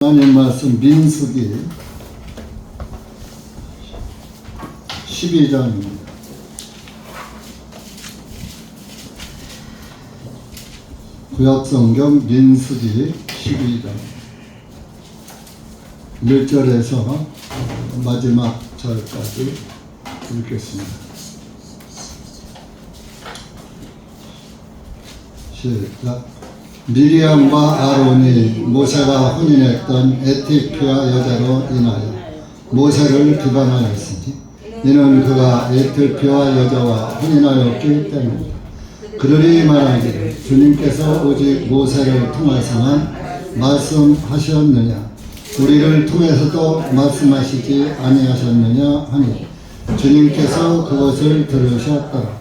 하나님 말씀 민수기 12장입니다. 구약성경 민수기 12장 1절에서 마지막 절까지 읽겠습니다. 시작. 미리암과 아론이 모세가 혼인했던 에티오피아 여자로 인하여 모세를 비방하였으니 이는 그가 에티오피아 여자와 혼인하였기 때문이다. 그들이 말하기를 주님께서 오직 모세를 통해서만 말씀하셨느냐 우리를 통해서도 말씀하시지 아니하셨느냐 하니 주님께서 그것을 들으셨더라.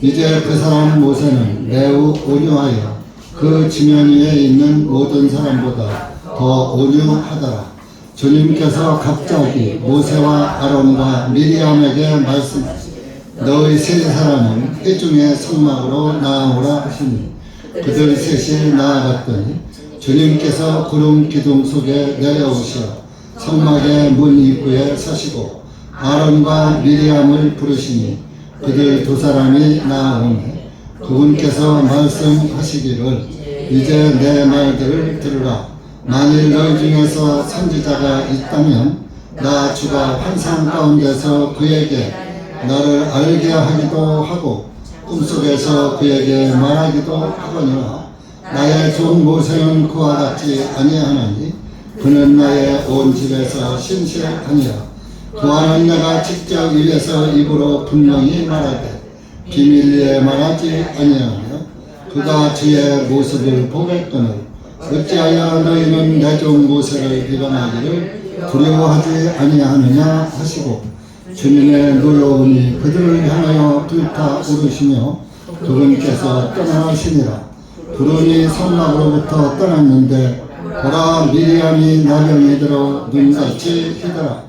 이제 그 사람 모세는 매우 온유하여 그 지면 위에 있는 모든 사람보다 더 온유하더라. 주님께서 갑자기 모세와 아론과 미리암에게 말씀하시되 너희 세 사람은 회중의 성막으로 나아오라 하시니 그들 셋이 나아갔더니 주님께서 구름 기둥 속에 내려오시어 성막의 문 입구에 서시고 아론과 미리암을 부르시니 그들 두 사람이 나아오니 그분께서 말씀하시기를 이제 내 말들을 들으라. 만일 너희 중에서 선지자가 있다면 나 주가 환상 가운데서 그에게 나를 알게 하기도 하고 꿈속에서 그에게 말하기도 하거니와 나의 종 모세는 그와 같지 아니하나니 그는 나의 온 집에서 신실하니라. 그와는 내가 직접 입에서 입으로 분명히 말하되 비밀리에 말하지 아니하며 그가 주의 모습을 보겠거늘 어찌하여 너희는 내 종 모세를 비방하기를 두려워하지 아니하느냐 하시고 주님의 놀라움이 그들을 향하여 불타오르시며 그분께서 떠나시니라. 구름이 성막으로부터 떠났는데 보라 미리암이 나병이 들어 눈같이 희더라.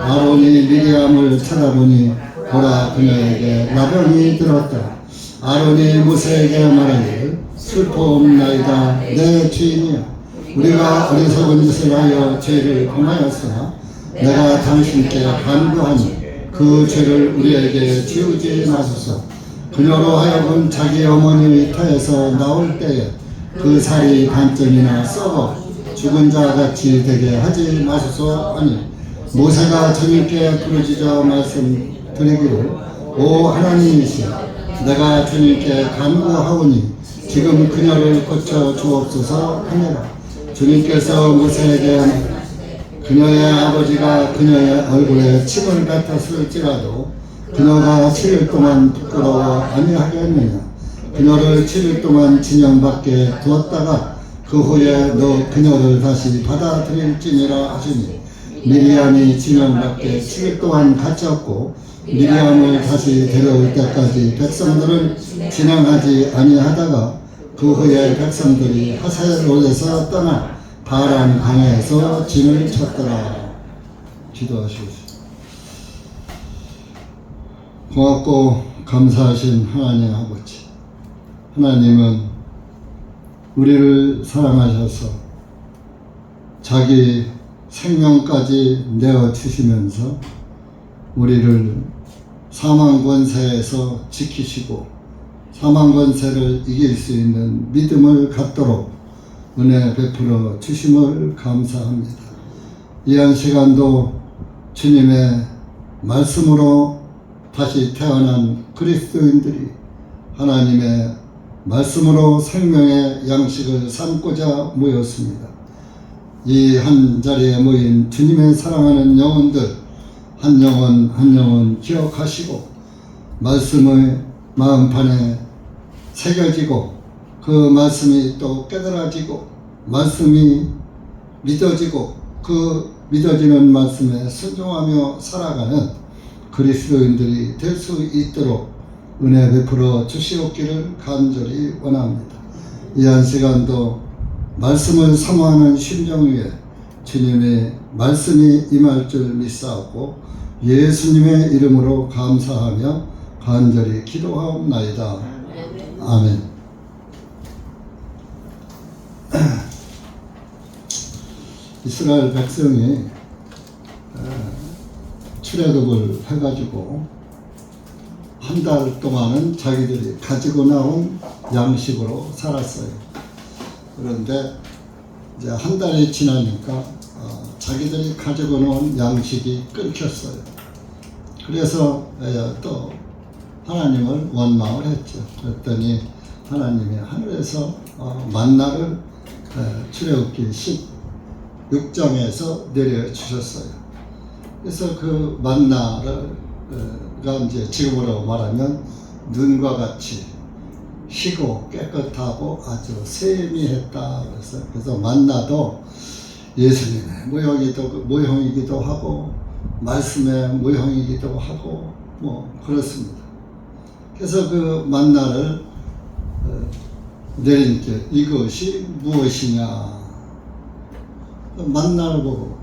아론이 미리암을 쳐다보니 보라 그녀에게 나병이 들었다. 아론이 모세에게 말하기를 슬퍼옵나이다 내 주인이여 우리가 어리석은 짓을 하여 죄를 범하였으나 내가 당신께 간구하니 그 죄를 우리에게 지우지 마소서. 그녀로 하여금 자기 어머니의 터에서 나올 때에 그 살이 반쯤이나 썩어 죽은 자같이 되게 하지 마소서 하니 모세가 주님께 부르짖어 말씀드리기를 오 하나님이시여 내가 주님께 간구하오니 지금 그녀를 고쳐 주옵소서 하니라. 주님께서 모세에게 그녀의 아버지가 그녀의 얼굴에 침을 뱉었을지라도 그녀가 7일 동안 부끄러워 아니하겠느냐. 그녀를 7일 동안 진영 밖에 두었다가 그 후에 너 그녀를 다시 받아들일지니라 하시니 미리암이 진영 밖에 7일 동안 갇혔고 미리암을 다시 데려올 때까지 백성들은 진행하지 아니하다가 그 후에 백성들이 하셀롯에서 떠나 바란 강에서 진을 쳤더라. 기도하시겠습니다. 고맙고 감사하신 하나님 아버지, 하나님은 우리를 사랑하셔서 자기 생명까지 내어주시면서 우리를 사망 권세에서 지키시고 사망 권세를 이길 수 있는 믿음을 갖도록 은혜 베풀어 주심을 감사합니다. 이 한 시간도 주님의 말씀으로 다시 태어난 그리스도인들이 하나님의 말씀으로 생명의 양식을 삼고자 모였습니다. 이 한 자리에 모인 주님의 사랑하는 영혼들 한 영혼 한 영혼 기억하시고 말씀의 마음판에 새겨지고 그 말씀이 또 깨달아지고 말씀이 믿어지고 그 믿어지는 말씀에 순종하며 살아가는 그리스도인들이 될 수 있도록 은혜 베풀어 주시옵기를 간절히 원합니다. 이 한 시간도 말씀을 사모하는 심정 위에 주님의 말씀이 임할 줄 믿사옵고 예수님의 이름으로 감사하며 간절히 기도하옵나이다. 아멘. 이스라엘 백성이 출애굽을 해가지고 한 달 동안은 자기들이 가지고 나온 양식으로 살았어요. 그런데 이제 한 달이 지나니까 자기들이 가지고 놓은 양식이 끊겼어요. 그래서 또 하나님을 원망을 했죠. 그랬더니 하나님이 하늘에서 만나를 출애굽기 16장에서 내려주셨어요. 그래서 그 만나를 이제 지금으로 말하면 눈과 같이 희고 깨끗하고 아주 세미했다. 그래서 만나도 예수님의 모형이기도 하고 말씀의 모형이기도 하고 뭐 그렇습니다. 그래서 그 만나를 내리니까 이것이 무엇이냐, 만나를 보고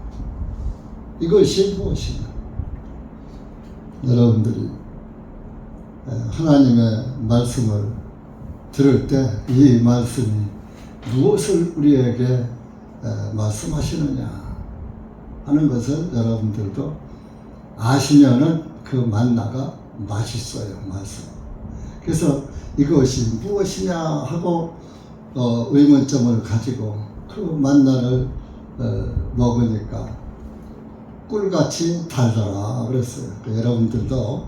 이것이 무엇이냐. 여러분들이 하나님의 말씀을 들을 때 이 말씀이 무엇을 우리에게 말씀하시느냐 하는 것을 여러분들도 아시면은 그 만나가 맛있어요. 말씀. 그래서 이것이 무엇이냐 하고 의문점을 가지고 그 만나를 먹으니까 꿀같이 달더라 그랬어요. 여러분들도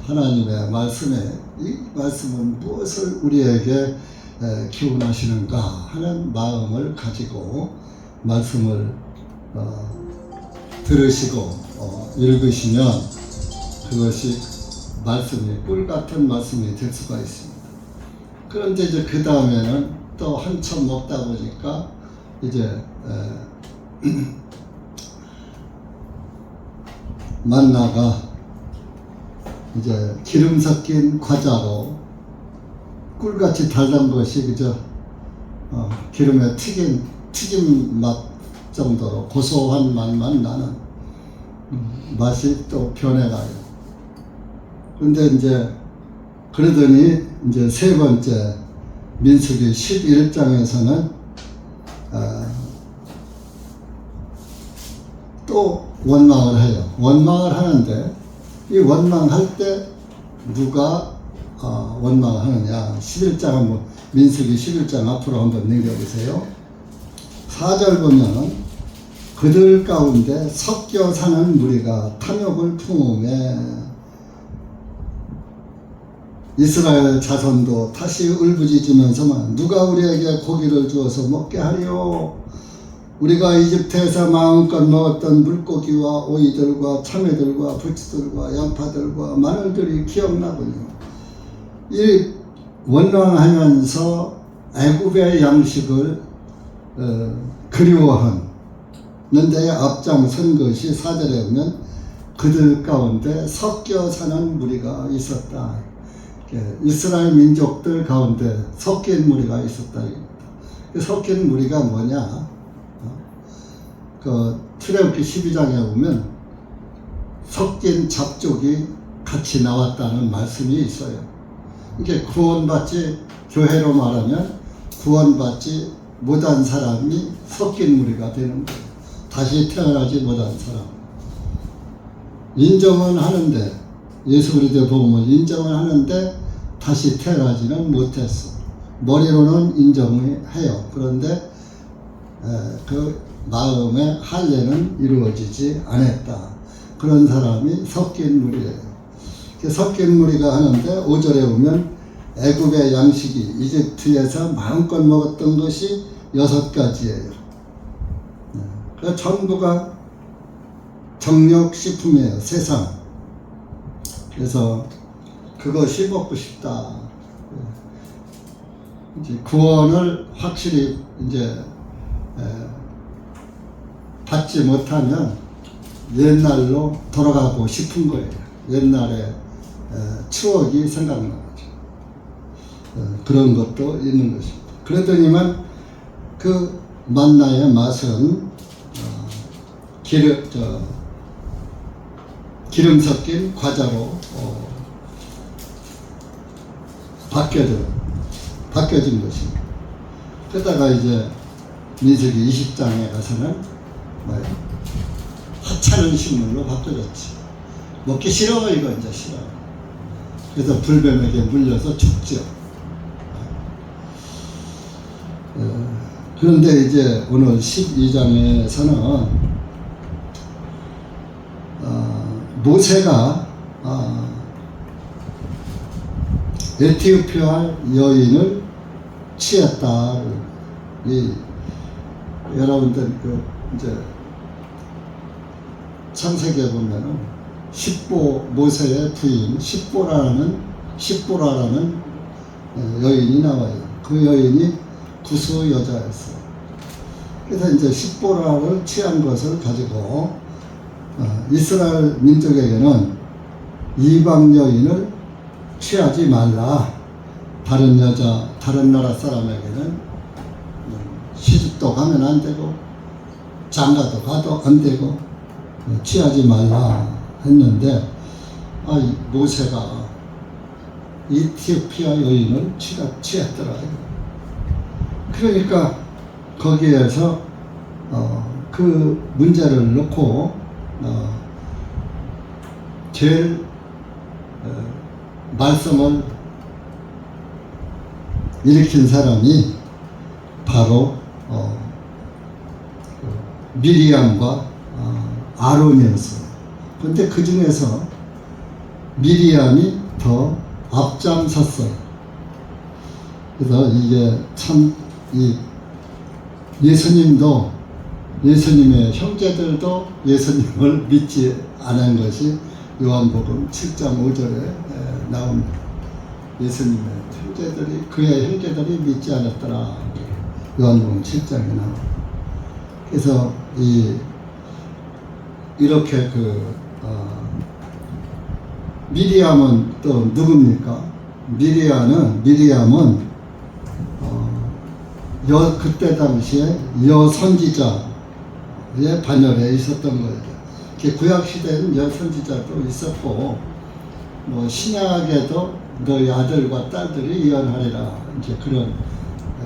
하나님의 말씀에 이 말씀은 무엇을 우리에게 기원하시는가 하는 마음을 가지고 말씀을 들으시고 읽으시면 그것이 말씀이 꿀같은 말씀이 될 수가 있습니다. 그런데 이제 그 다음에는 또 한참 먹다 보니까 이제 만나가 이제 기름 섞인 과자로 꿀같이 달단 것이 그저 기름에 튀김 맛 정도로 고소한 맛만 나는 맛이 또 변해가요. 근데 이제 그러더니 이제 세 번째 민수기 11장에서는 또 원망을 해요. 원망을 하는데 이 원망할 때 누가 원망을 하느냐. 11장 한번 민수기 11장 앞으로 한번 넘겨보세요. 4절 보면 그들 가운데 섞여 사는 무리가 탐욕을 품음에 이스라엘 자손도 다시 울부짖으면서만 누가 우리에게 고기를 주어서 먹게 하리요. 우리가 이집트에서 마음껏 먹었던 물고기와 오이들과 참외들과 부추들과 양파들과 마늘들이 기억나군요. 이 원망하면서 애굽의 양식을 그리워하는 데에 앞장선 것이 4절에 보면 그들 가운데 섞여 사는 무리가 있었다. 이스라엘 민족들 가운데 섞인 무리가 있었다. 섞인 무리가 뭐냐? 그 출애굽기 12장에 보면 섞인 잡족이 같이 나왔다는 말씀이 있어요. 이게 구원받지, 교회로 말하면 구원받지 못한 사람이 섞인 무리가 되는 거예요. 다시 태어나지 못한 사람. 인정은 하는데, 예수 그리스도의 복음을 인정을 하는데 다시 태어나지는 못했어. 머리로는 인정을 해요. 그런데 그 마음의 할례는 이루어지지 않았다. 그런 사람이 섞인 무리예요. 섞인 무리가 하는데 5절에 보면 애굽의 양식이 이집트에서 마음껏 먹었던 것이 6가지예요. 그 전부가 정력식품이에요. 세상. 그래서 그것이 먹고 싶다. 이제 구원을 확실히 이제 받지 못하면 옛날로 돌아가고 싶은 거예요. 옛날에 추억이 생각나죠. 그런 것도 있는 것입니다. 그러더니만 그 만나의 맛은 기름 섞인 과자로 바뀌어진 것입니다. 그러다가 이제 민수기 20장에 가서는 뭐야? 하찮은 식물로 바뀌어졌지. 먹기 싫어 이거 이제 싫어. 그래서 불뱀에게 물려서 죽죠. 그런데 이제 오늘 12장에서는 모세가 에티오피아 여인을 취했다. 여러분들 이제 창세기에 보면은 모세의 부인 십보라라는 여인이 나와요. 그 여인이 구스 여자였어요. 그래서 이제 십보라를 취한 것을 가지고 이스라엘 민족에게는 이방 여인을 취하지 말라. 다른 나라 사람에게는 시집도 가면 안 되고 장가도 가도 안 되고 취하지 말라 했는데 모세가 이티오피아 여인을 취했더라. 그러니까 거기에서 그 문제를 놓고 제일 말썽을 일으킨 사람이 바로 미리암과 아론이었어요. 그런데 그 중에서 미리암이 더 앞장섰어요. 그래서 이게 참 예수님의 형제들도 예수님을 믿지 않은 것이 요한복음 7장 5절에 나옵니다. 예수님의 그의 형제들이 믿지 않았더라. 요한복음 7장에 나옵니다. 그래서 이렇게 미리암은 또 누굽니까? 미리암은 그때 당시에 여선지자의 반열에 있었던 거예요. 구약 시대에는 여선지자도 있었고, 신약에도 너희 아들과 딸들이 예언하리라. 이제 그런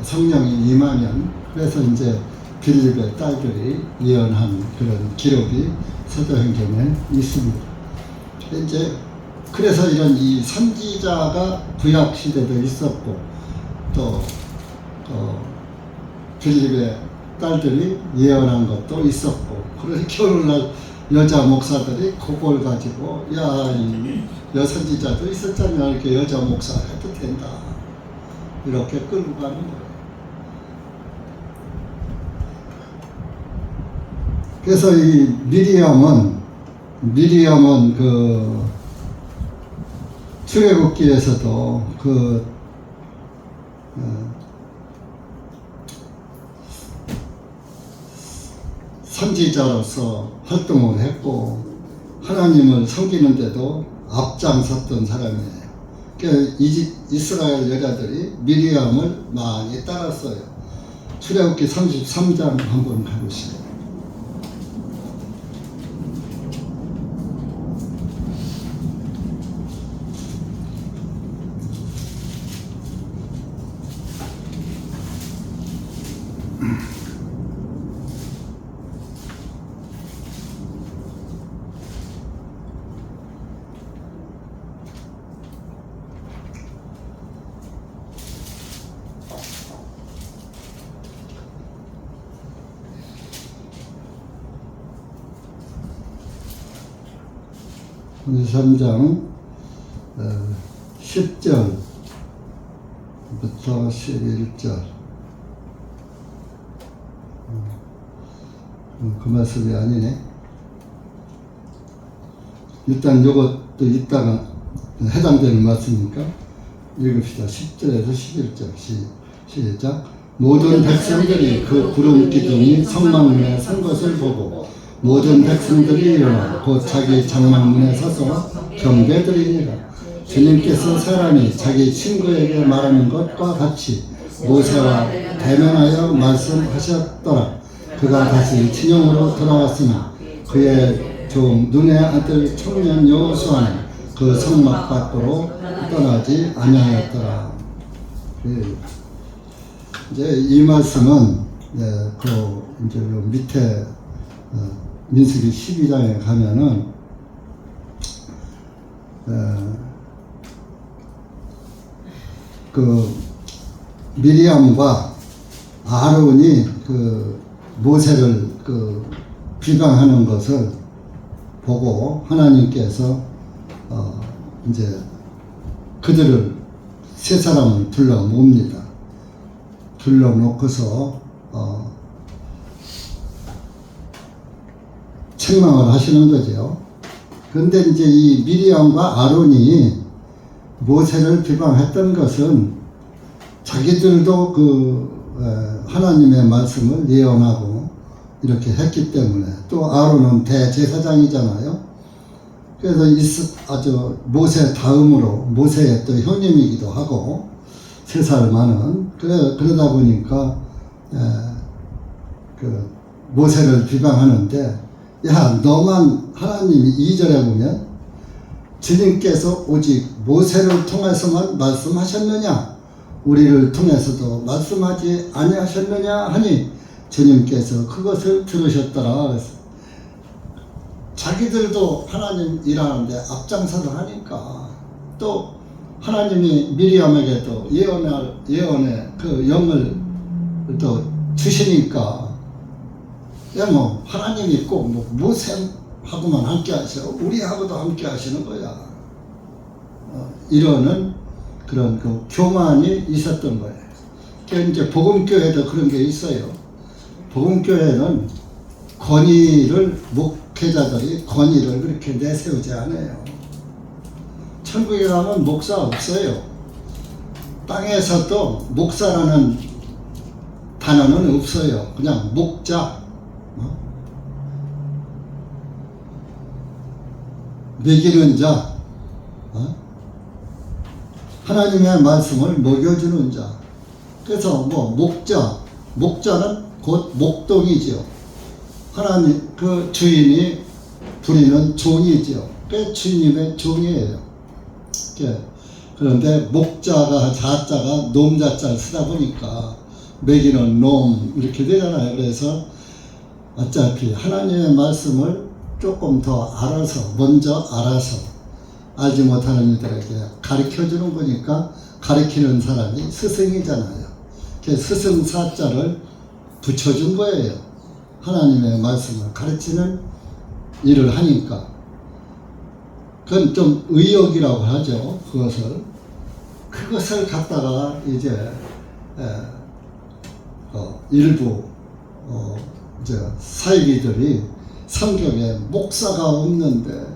성령이 임하면, 그래서 이제 빌립의 딸들이 예언한 그런 기록이 사도행전에 있습니다. 이제 그래서 이런 이 선지자가 구약 시대도 있었고, 또 빌립의 딸들이 예언한 것도 있었고, 그래서 오늘날 여자 목사들이 그걸 가지고 이 여선지자도 있었잖아, 이렇게 여자 목사 해도 된다, 이렇게 끌고 가는 거예요. 그래서 이 미리암은 출애굽기에서도 선지자로서 활동을 했고 하나님을 섬기는데도 앞장섰던 사람이에요. 그러니까 이스라엘 여자들이 미리암을 많이 따랐어요. 출애굽기 33장 한번 가보시죠. 이 3장 10절부터 11절 그 말씀이 아니네. 일단 이것도 이따가 해당되는 말씀이니까 읽읍시다. 10절에서 11절 시작. 모든 백성들이 그 구름 기둥이 성막문에 선 것을 보고 모든 백성들이 일어나 곧 자기 장막문에 서서 경배드리니라. 주님께서 사람이 자기 친구에게 말하는 것과 같이 모세와 대면하여 말씀하셨더라. 그가 다시 친형으로 돌아왔으나 그의 종 눈의 아들 청년 여호수아는 그 성막 밖으로 떠나지 아니하였더라. 이제 이 말씀은 이제 요 밑에 민수기 12장에 가면은 그 미리암과 아론이 그 모세를 그 비방하는 것을 보고 하나님께서 이제 그들을 세 사람을 불러 모읍니다. 불러 놓고서 책망을 하시는 거죠. 그런데 이제 이 미리암과 아론이 모세를 비방했던 것은 자기들도 그 하나님의 말씀을 예언하고 이렇게 했기 때문에, 또 아론은 대제사장이잖아요. 그래서 아주 모세 다음으로 모세의 또 형님이기도 하고 3살 많은, 그러다 보니까 그 모세를 비방하는데, 야, 너만 하나님이 2절에 보면 주님께서 오직 모세를 통해서만 말씀하셨느냐, 우리를 통해서도 말씀하지 아니하셨느냐 하니 주님께서 그것을 들으셨더라. 그래서 자기들도 하나님 일하는데 앞장서서 하니까, 또 하나님이 미리암에게도 예언의 그 영을 또 주시니까, 야, 뭐 하나님이 꼭 뭐 모세하고만 함께 하셔, 우리하고도 함께 하시는 거야. 이러는 그런 그 교만이 있었던 거예요. 그러니까 이제 복음교회도 그런 게 있어요. 복음교회는 권위를, 목회자들이 권위를 그렇게 내세우지 않아요. 천국에 가면 목사 없어요. 땅에서도 목사라는 단어는 없어요. 그냥 목자, 먹이는 자, 하나님의 말씀을 먹여주는 자. 그래서 뭐 목자는 곧 목동이죠. 하나님 그 주인이 부리는 종이죠. 그 주님의 종이에요. 그런데 목자가, 자자가 놈자자를 쓰다 보니까 먹이는 놈 이렇게 되잖아요. 그래서 어차피 하나님의 말씀을 조금 더 먼저 알아서 알지 못하는 이들에게 가르쳐주는 거니까, 가르치는 사람이 스승이잖아요. 그 스승사자를 붙여준 거예요. 하나님의 말씀을 가르치는 일을 하니까. 그건 좀 의욕이라고 하죠. 그것을 갖다가 이제 일부 이제 사이비들이 성경에 목사가 없는데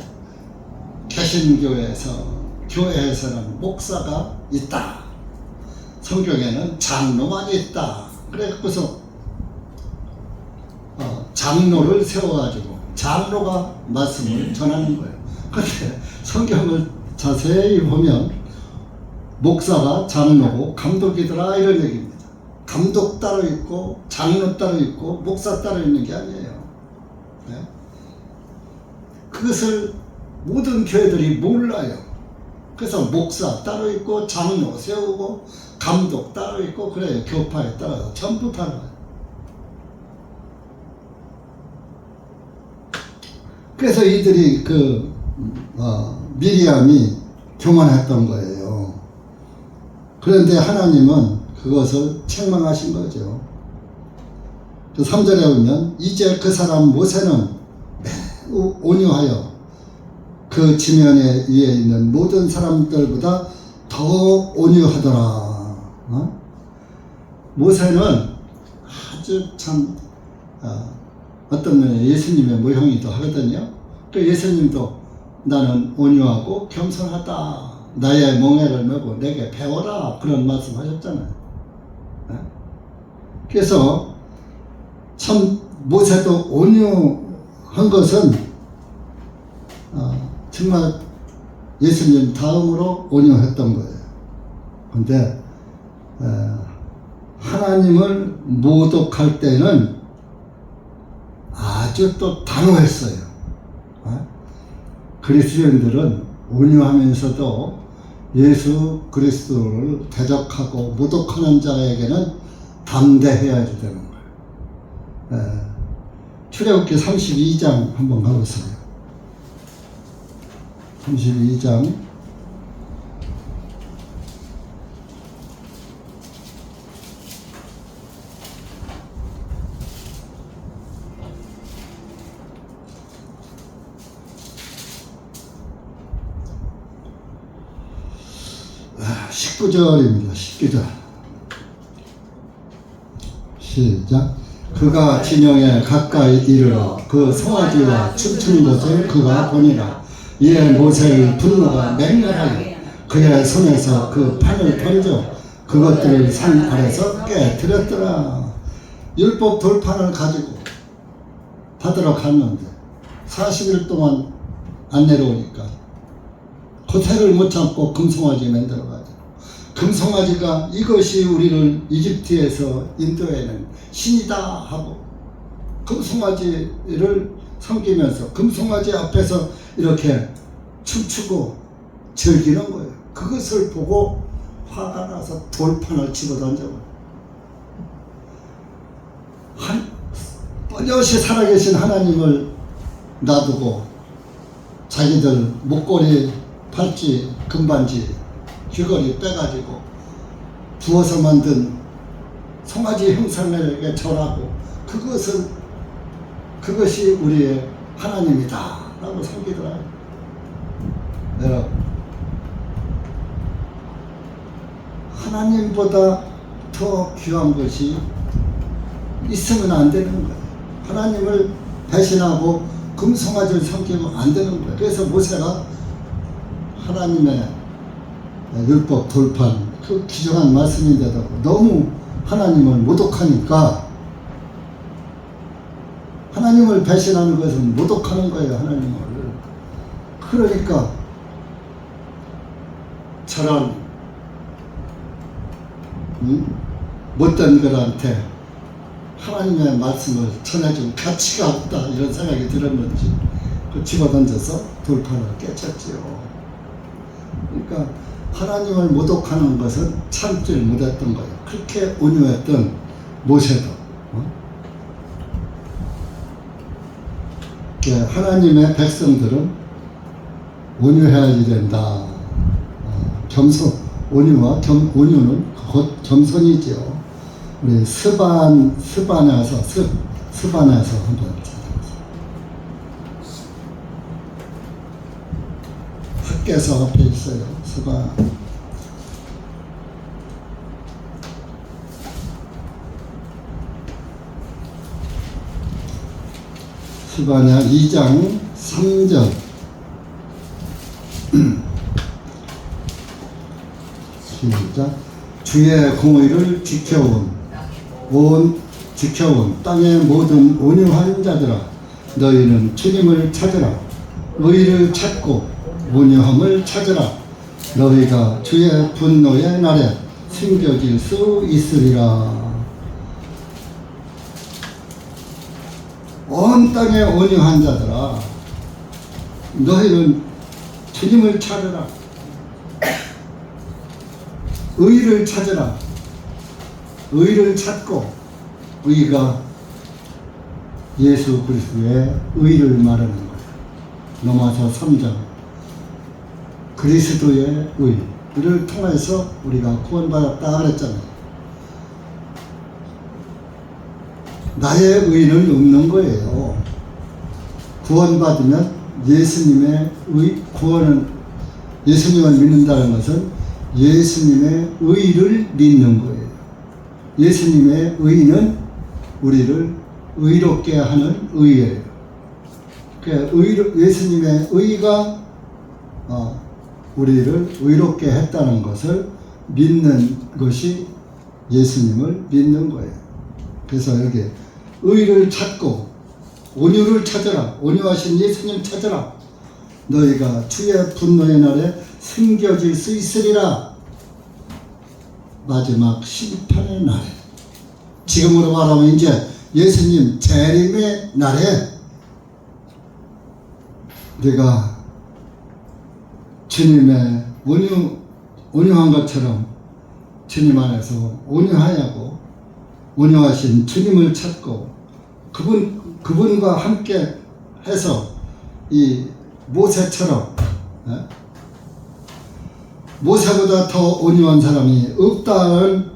개신교회에서, 교회에서는 목사가 있다, 성경에는 장로만 있다, 그래서 장로를 세워가지고 장로가 말씀을 전하는 거예요. 그런데 성경을 자세히 보면 목사가 장로고 감독이더라 이런 얘기입니다. 감독 따로 있고 장로 따로 있고 목사 따로 있는 게 아니에요. 네? 그것을 모든 교회들이 몰라요. 그래서 목사 따로 있고 장로 세우고 감독 따로 있고 그래요. 교파에 따라서 전부 달라요. 그래서 이들이 미리암이 교만했던 거예요. 그런데 하나님은 그것을 책망하신 거죠. 그 3절에 보면 이제 그 사람 모세는 매우 온유하여 그 지면에 위에 있는 모든 사람들보다 더 온유하더라. 모세는 아주 참 어떤 면에 예수님의 모형이기도 하거든요. 또 예수님도 나는 온유하고 겸손하다, 나의 멍에를 메고 내게 배워라, 그런 말씀 하셨잖아요. 그래서 참 모세도 온유한 것은 정말 예수님 다음으로 온유했던 거예요. 근데 하나님을 모독할 때는 아주 또 단호했어요. 그리스도인들은 온유하면서도 예수 그리스도를 대적하고 모독하는 자에게는 담대해야 되는 거예요. 출애굽기 32장 한번 가보세요. 32장 19절입니다. 19절 시작. 그가 진영에 가까이 이르러 그 송아지와 춤추는 것을 그가 보니라. 이에 모세의 분노가 맹렬하여 그의 손에서 그 판을 던져 그것들을 산 아래서 깨뜨렸더라. 율법 돌판을 가지고 받으러 갔는데 40일 동안 안 내려오니까 고태를 못 참고 금송아지 만들어가지고, 금송아지가 이것이 우리를 이집트에서 인도에는 신이다 하고 금송아지를 섬기면서 금송아지 앞에서 이렇게 춤추고 즐기는 거예요. 그것을 보고 화가 나서 돌판을 집어 던져버려요. 뻔엿이 살아계신 하나님을 놔두고 자기들 목걸이, 팔찌, 금반지, 귀걸이 빼가지고 부어서 만든 송아지 형상에게 절하고 그것이 우리의 하나님이다 라고 섬기더라고요. 여러분, 하나님보다 더 귀한 것이 있으면 안 되는 거예요. 하나님을 배신하고 금송아지를 섬기면 안 되는 거예요. 그래서 모세가 하나님의 율법 돌판, 그 귀중한 말씀인데도 너무 하나님을 모독하니까, 하나님을 배신하는 것은 모독하는 거예요. 하나님을. 그러니까 저런 못된 것한테 하나님의 말씀을 전해줄 가치가 없다 이런 생각이 들었는지 그 집어던져서 돌판을 깨쳤지요. 그러니까 하나님을 모독하는 것은 참지를 못했던 거예요. 그렇게 온유했던 모세도 하나님의 백성들은 온유해야지 된다. 온유와 온유는 곧 겸손이죠. 우리 스반에서 한번 학계서 앞에 있어요. 스반. 스바냐 2장 3절. 시작. 주의 공의를 지켜온 땅의 모든 온유한 자들아, 너희는 주님을 찾으라. 의를 찾고 온유함을 찾으라. 너희가 주의 분노의 날에 숨겨질 수 있으리라. 온 땅의 온유한 자들아, 너희는 주님을 찾으라. 의를 찾으라. 의를 찾고, 의가 예수 그리스도의 의를 말하는 거예요. 로마서 3장 그리스도의 의를 통해서 우리가 구원받았다 그랬잖아요. 나의 의는 없는 거예요. 구원받으면 예수님의 예수님을 믿는다는 것은 예수님의 의를 믿는 거예요. 예수님의 의는 우리를 의롭게 하는 의예요. 예수님의 의가 우리를 의롭게 했다는 것을 믿는 것이 예수님을 믿는 거예요. 그래서 여기 의를 찾고 온유를 찾으라. 온유하신 예수님 찾으라. 너희가 주의 분노의 날에 숨겨질 수 있으리라. 마지막 심판의 날에, 지금으로 말하면 이제 예수님 재림의 날에 내가 주님의 온유한 것처럼 주님 안에서 온유하고 온유하신 주님을 찾고 그분과 함께 해서 이 모세처럼 모세보다 더 온유한 사람이 없다는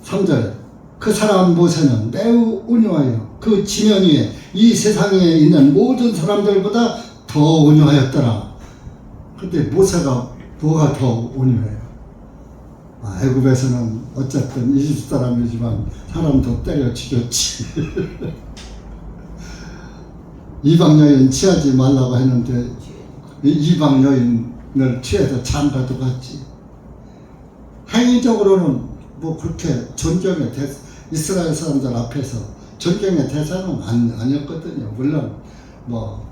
3절. 그 사람 모세는 매우 온유하여 그 지면 위에 이 세상에 있는 모든 사람들보다 더 온유하였더라. 근데 모세가 뭐가 더 온유해요? 애굽에서는 어쨌든 이집트 사람이지만 사람도 때려 죽였지. 이방 여인 취하지 말라고 했는데 이방 여인을 취해서 장가도 갔지. 행위적으로는 뭐 그렇게 존경의 이스라엘 사람들 앞에서 존경의 대상은 아니었거든요. 물론 뭐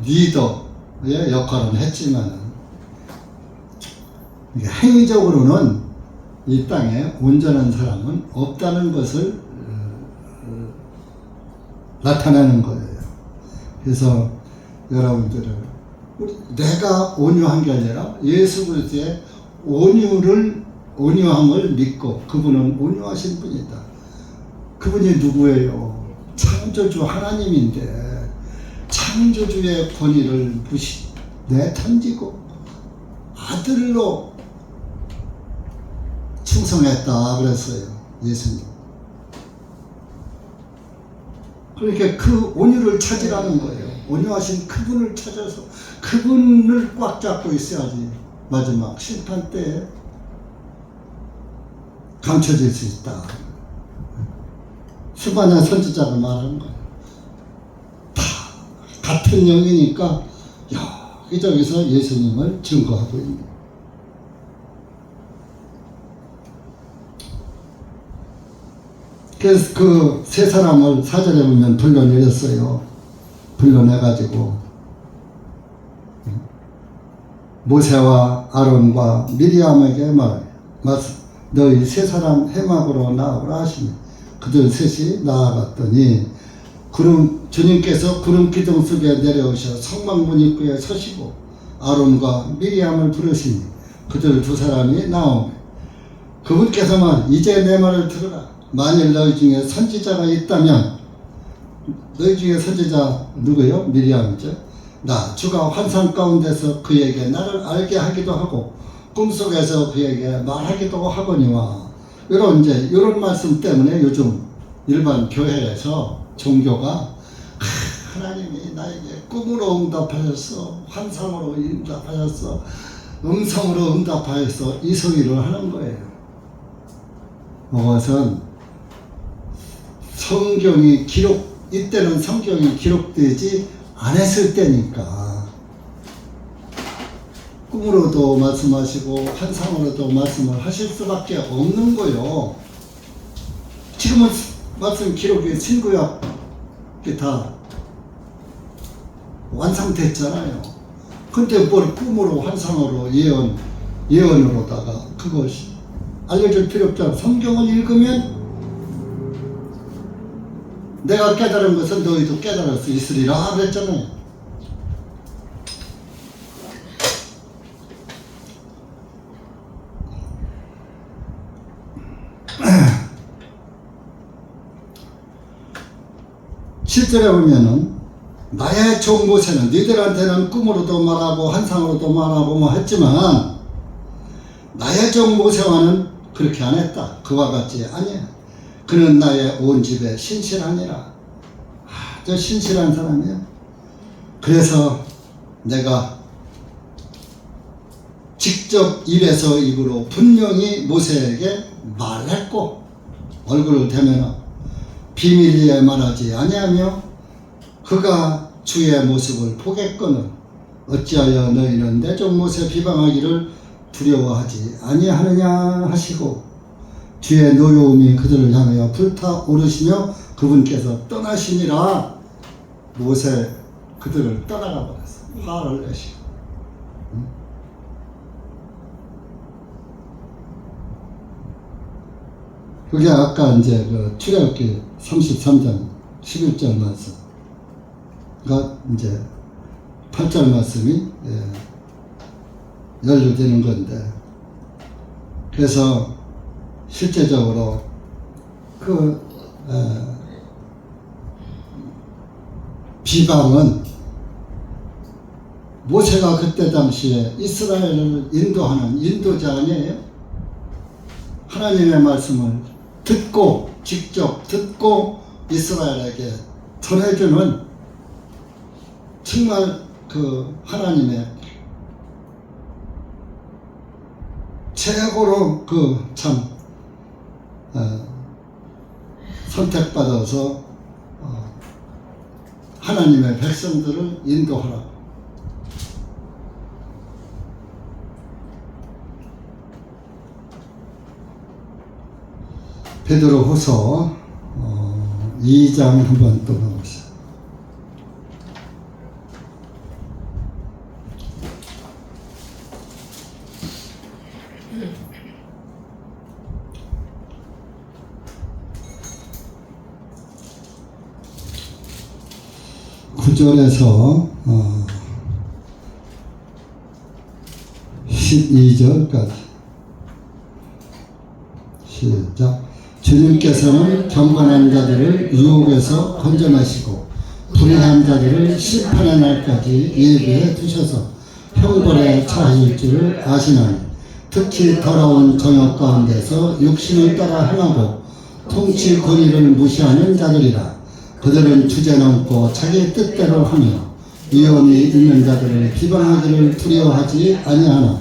리더의 역할은 했지만 행위적으로는 이 땅에 온전한 사람은 없다는 것을 나타내는 거예요. 그래서 여러분들은 내가 온유한 게 아니라 예수 그리스도의 온유함을 믿고 그분은 온유하신 분이다. 그분이 누구예요? 창조주 하나님인데 창조주의 권위를 내던지고 아들로 충성했다 그랬어요. 예수님. 그러니까 그 온유를 찾으라는 거예요. 온유하신 그분을 찾아서 그분을 꽉 잡고 있어야지 마지막 심판 때에 감춰질 수 있다. 수많은 선지자가 말하는 거예요. 다 같은 영이니까 여기저기서 예수님을 증거하고 있는 거예요. 그래서 그 세 사람을 4절에 보면 불러내렸어요. 불러내가지고 모세와 아론과 미리암에게 너희 세 사람 해막으로 나아오라 하시니 그들 셋이 나아갔더니 주님께서 구름 기둥 속에 내려오셔 성막문 입구에 서시고 아론과 미리암을 부르시니 그들 두 사람이 나오매 그분께서만 이제 내 말을 들으라. 만일 너희 중에 선지자가 있다면 너희 중에 선지자 누구요? 미리암이죠. 주가 환상 가운데서 그에게 나를 알게 하기도 하고 꿈속에서 그에게 말하기도 하거니와 이런 말씀 때문에 요즘 일반 교회에서 종교가 하나님이 나에게 꿈으로 응답하셨어, 환상으로 응답하셨어, 음성으로 응답하셨어 이 소리를 하는 거예요. 그것은 이때는 성경이 기록되지 않았을 때니까 꿈으로도 말씀하시고 환상으로도 말씀을 하실 수밖에 없는 거요. 지금은 말씀 기록이 신구약이 다 완성됐잖아요. 근데 뭘 꿈으로 환상으로 예언으로다가 그것이 알려줄 필요 없잖아. 성경을 읽으면 내가 깨달은 것은 너희도 깨달을 수 있으리라 그랬잖아요. 실제로 보면은 나의 종 모세는 너희들한테는 꿈으로도 말하고 환상으로도 말하고 뭐 했지만 나의 종 모세와는 그렇게 안 했다. 그와 같지 아니야. 그는 나의 온 집에 신실하니라. 아주 신실한 사람이야. 그래서 내가 직접 입에서 입으로 분명히 모세에게 말했고 얼굴을 대면 비밀리에 말하지 아니하며 그가 주의 모습을 보겠거늘 어찌하여 너희는 내 종 모세 비방하기를 두려워하지 아니하느냐 하시고 주의 노여움이 그들을 향하여 불타오르시며 그분께서 떠나시니라. 모세 그들을 떠나가 버렸어. 화를 내시고. 그게 아까 이제 그 출애굽기 33장 11절 말씀가 이제 8절 말씀이 연루되는 건데, 그래서 실제적으로 비방은 모세가 그때 당시에 이스라엘을 인도하는 인도자 아니에요? 하나님의 말씀을 듣고 직접 듣고 이스라엘에게 전해주는 정말 그 하나님의 최고로 그 참 선택받아서 하나님의 백성들을 인도하라. 베드로후서 2장 한번 또 가보시죠. 구절에서 12절까지 시작. 주님께서는 경건한 자들을 유혹에서 건져내시고 불의한 자들을 심판의 날까지 예비해 두셔서 형벌에 처하실 줄을 아시나니 특히 더러운 정욕 가운데서 육신을 따라 행하고 통치 권위를 무시하는 자들이라. 그들은 주제넘고 자기 뜻대로 하며 위험이 있는 자들을 비방하기를 두려워하지 아니하나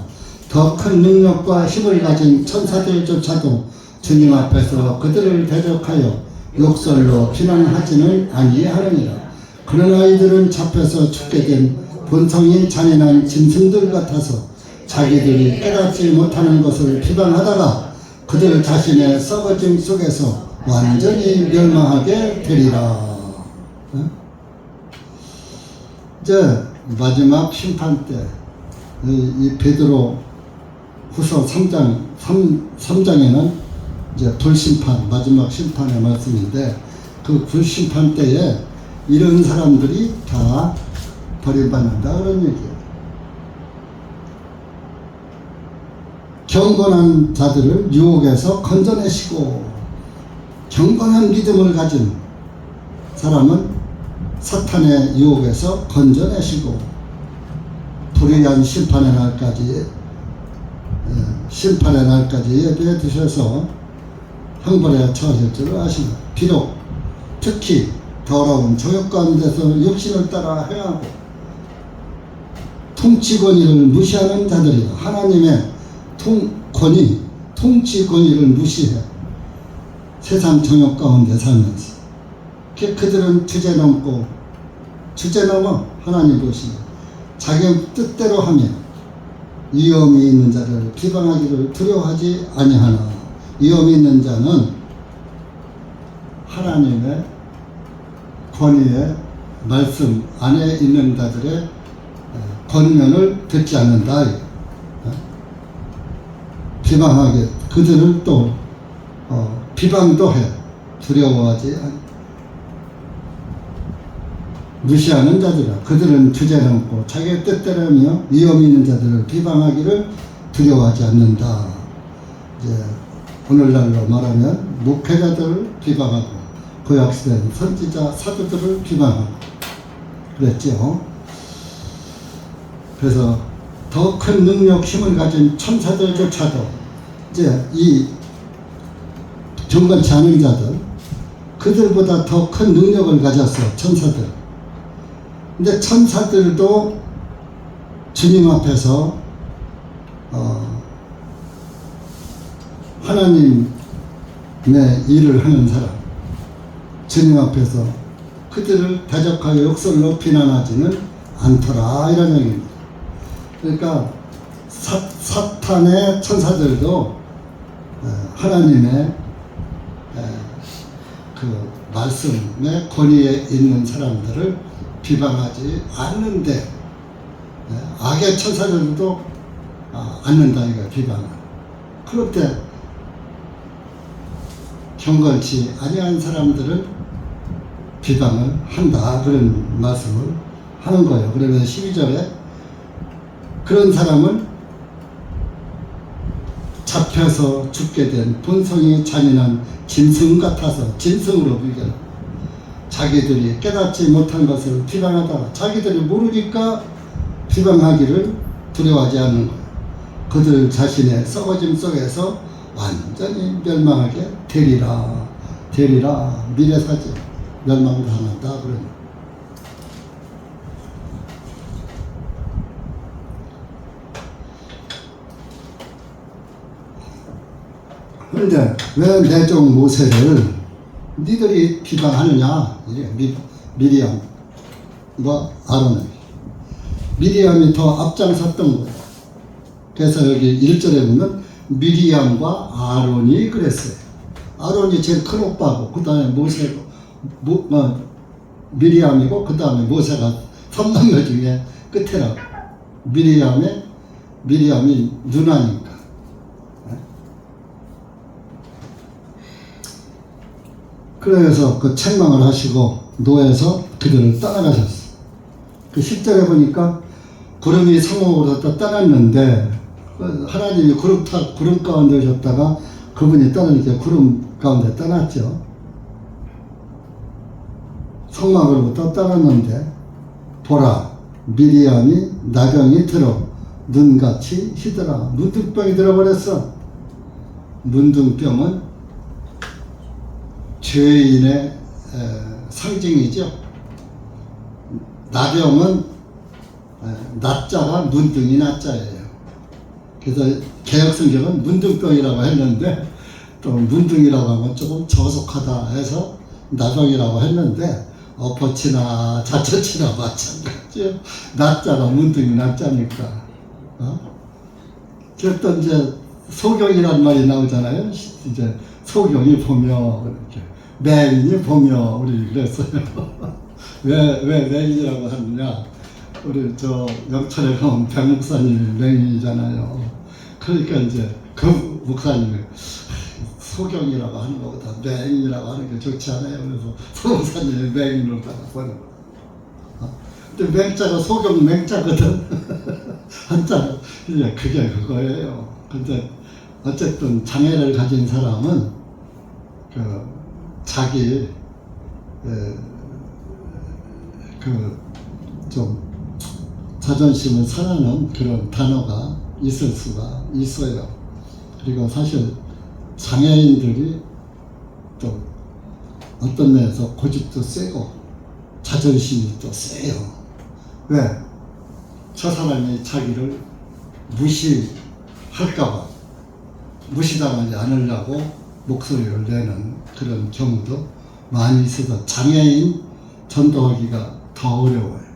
더 큰 능력과 힘을 가진 천사들조차도 주님 앞에서 그들을 대적하여 욕설로 비난하지는 아니하느니라. 그러나 이들은 잡혀서 죽게 된 본성이 잔인한 짐승들 같아서 자기들이 깨닫지 못하는 것을 비방하다가 그들 자신의 썩어짐 속에서 완전히 멸망하게 되리라. 이제 마지막 심판 때 이 베드로 후서 3장에는 이제 불심판, 마지막 심판의 말씀인데 그 불심판 때에 이런 사람들이 다 버림받는다 그런 얘기예요. 경건한 자들을 유혹에서 건져내시고, 경건한 믿음을 가진 사람은 사탄의 유혹에서 건져내시고 불의한 심판의 날까지 예비해 두셔서 형벌에 처하실 줄 아시나. 비록 특히 더러운 정욕 가운데서 육신을 따라 행하고 통치 권위를 무시하는 자들이다. 하나님의 통치 권위를 무시해 세상 정욕 가운데 살면서 그들은 주제넘어 하나님 보시고 자기 뜻대로 하며 위험이 있는 자를 비방하기를 두려워하지 아니하나. 위험이 있는 자는 하나님의 권위의 말씀 안에 있는 자들의 권면을 듣지 않는다. 비방하게 그들을 또 비방도 해 두려워하지 무시하는 자들아. 그들은 주제넘고 자기의 뜻대로 하며 위험 있는 자들을 비방하기를 두려워하지 않는다. 이제 오늘날로 말하면 목회자들을 비방하고 구약시대는 선지자 사도들을 비방하고 그랬죠. 그래서 더 큰 능력 힘을 가진 천사들조차도 이제 이 경건치 않은 자들 그들보다 더 큰 능력을 가졌어. 천사들. 근데 천사들도 주님 앞에서 하나님의 일을 하는 사람, 주님 앞에서 그들을 대적하여 욕설로 비난하지는 않더라 이런 얘기입니다. 그러니까 사탄의 천사들도 하나님의 그 말씀의 권위에 있는 사람들을 비방하지 않는데 악의 천사들도 않는다 이거 비방을. 그럴 때 경건치 아니한 사람들은 비방을 한다 그런 말씀을 하는 거예요. 그러면 12절에 그런 사람은 잡혀서 죽게 된 본성이 잔인한 짐승 같아서, 짐승으로 비교합니다. 자기들이 깨닫지 못한 것을 비방하다가 자기들이 모르니까 비방하기를 두려워하지 않는 것. 그들 자신의 썩어짐 속에서 완전히 멸망하게 되리라. 미래사지 멸망당한다 그러니. 그런데 왜 내 종 모세를 니들이 비방하느냐? 미리암 아론을. 미리암이 더 앞장섰던 거예요. 그래서 여기 1절에 보면 미리암과 아론이 그랬어요. 아론이 제일 큰 오빠고 그 다음에 모세고 미리암이고 그 다음에 모세가 3남매 중에 끝에라고. 미리암이 누나니까. 그래서 그 책망을 하시고 노에서 그들을 떠나가셨어. 그 10절에 보니까 구름이 성읍으로부터 떠났는데 하나님이 구름 가운데 오셨다가 그분이 떠나니까 구름 가운데 떠났죠. 성막으로부터 떠났는데 보라 미리암이 나병이 들어 눈같이 희더라. 문둥병이 들어버렸어. 문둥병은 죄인의 상징이죠. 나병은 나자가 문둥이 나자예요. 그래서 개혁성경은 문둥병이라고 했는데 또 문둥이라고 하면 조금 저속하다 해서 나병이라고 했는데 엎어치나 자처치나 마찬가지요. 나자가 문둥이 나자니까. 그랬더 이제 소경이라는 말이 나오잖아요. 이제 소경이 보며 이렇게 맹인이 보며 우리 그랬어요. 왜 맹인이라고 하느냐? 우리 저 영천에 가면 백 목사님이 맹인이잖아요. 그러니까 이제 그 목사님이 소경이라고 하는 것보다 맹인이라고 하는 게 좋지 않아요. 그래서 소 목사님이 맹인으로 다 보는 거예요. 근데 맹자가 소경 맹자거든. 한자가 이제 그게 그거예요. 근데 어쨌든 장애를 가진 사람은 자기 좀 자존심을 상하는 그런 단어가 있을 수가 있어요. 그리고 사실 장애인들이 또 어떤 면에서 고집도 세고 자존심이 또 세요. 왜? 저 사람이 자기를 무시할까봐 무시당하지 않으려고 목소리를 내는 그런 경우도 많이 있어서 장애인 전도하기가 더 어려워요.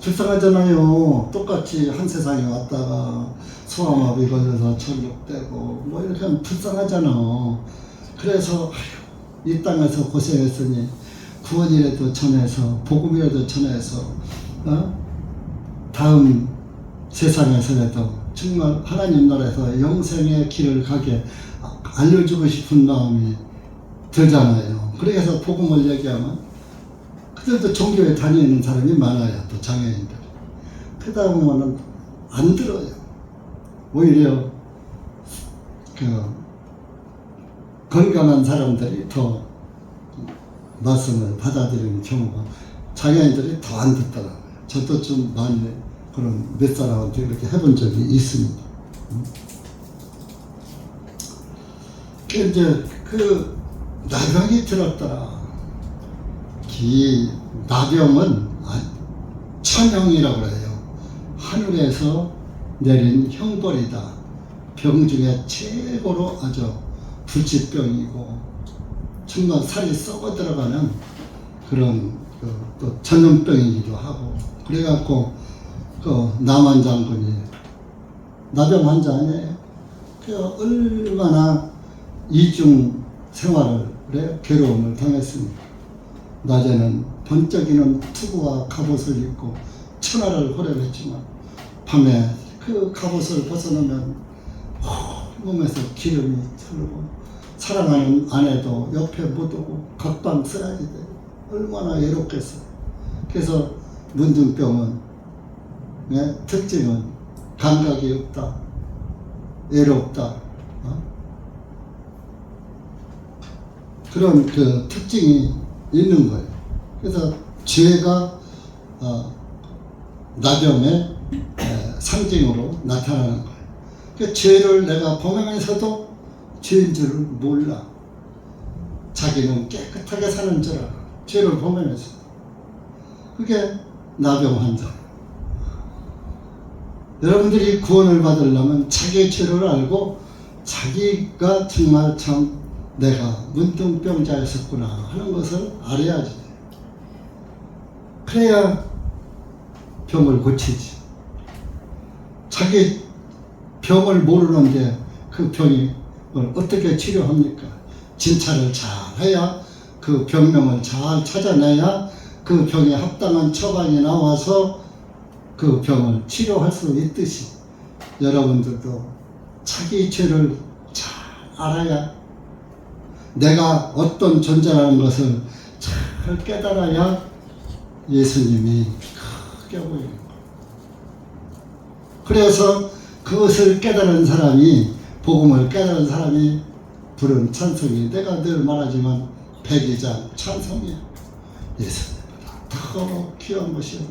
불쌍하잖아요. 똑같이 한 세상에 왔다가 소아마비 걸려서 전력되고 뭐 이렇게 하면 불쌍하잖아. 그래서 이 땅에서 고생했으니 구원이라도 전해서 복음이라도 전해서 다음 세상에서라도 정말 하나님 나라에서 영생의 길을 가게 알려주고 싶은 마음이 들잖아요. 그래서 복음을 얘기하면 그들도 종교에 다니는 사람이 많아요. 또 장애인들. 그러다 보면은 안 들어요. 오히려 건강한 사람들이 더 말씀을 받아들이는 경우가 장애인들이 더 안 듣더라고요. 저도 좀 많이 그런 몇 사람한테 이렇게 해본 적이 있습니다. 이제 나병이 들었더라. 이 나병은 천형이라고 해요. 하늘에서 내린 형벌이다. 병 중에 최고로 아주 불치병이고 정말 살이 썩어 들어가는 그런 또 전염병이기도 하고. 그래갖고 남한 장군이 나병 환자 아니에요. 얼마나 이중 생활을 괴로움을 당했습니다. 낮에는 번쩍이는 투구와 갑옷을 입고 천하를 호령했지만 밤에 그 갑옷을 벗어놓으면 몸에서 기름이 흐르고 사랑하는 아내도 옆에 못 오고 각방 쓰라지대. 얼마나 외롭겠어요. 그래서 문둥병은 특징은 감각이 없다, 외롭다. 그런 그 특징이 있는 거예요. 그래서 죄가 나병의 상징으로 나타나는 거예요. 그 죄를 내가 범하면서도 죄인 줄을 몰라. 자기는 깨끗하게 사는 줄 알아. 죄를 범하면서. 그게 나병 환자. 여러분들이 구원을 받으려면 자기의 죄를 알고 자기가 정말 참 내가 문둥병자였었구나 하는 것을 알아야지. 그래야 병을 고치지. 자기 병을 모르는데 그 병이 어떻게 치료합니까? 진찰을 잘 해야 그 병명을 잘 찾아내야 그 병에 합당한 처방이 나와서 그 병을 치료할 수 있듯이 여러분들도 자기 죄를 잘 알아야 내가 어떤 존재라는 것을 잘 깨달아야 예수님이 크게 보이는 거예요. 그래서 그것을 깨달은 사람이 복음을 깨달은 사람이 부른 찬송이 내가 늘 말하지만 백이장 찬송이야. 예수님보다 더 귀한 것이야.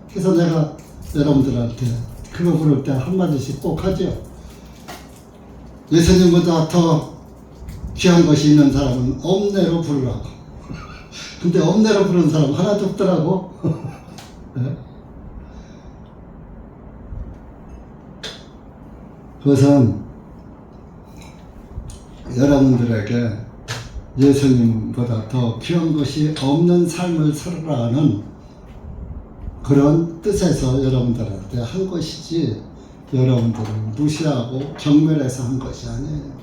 그래서 내가 여러분들한테 그거 부를 때 한마디씩 꼭 하죠. 예수님보다 더 귀한 것이 있는 사람은 엄내로 부르라고. 근데 엄내로 부르는 사람 하나도 없더라고. 네? 그것은 여러분들에게 예수님보다 더 귀한 것이 없는 삶을 살아라는 그런 뜻에서 여러분들한테 한 것이지 여러분들을 무시하고 경멸해서 한 것이 아니에요.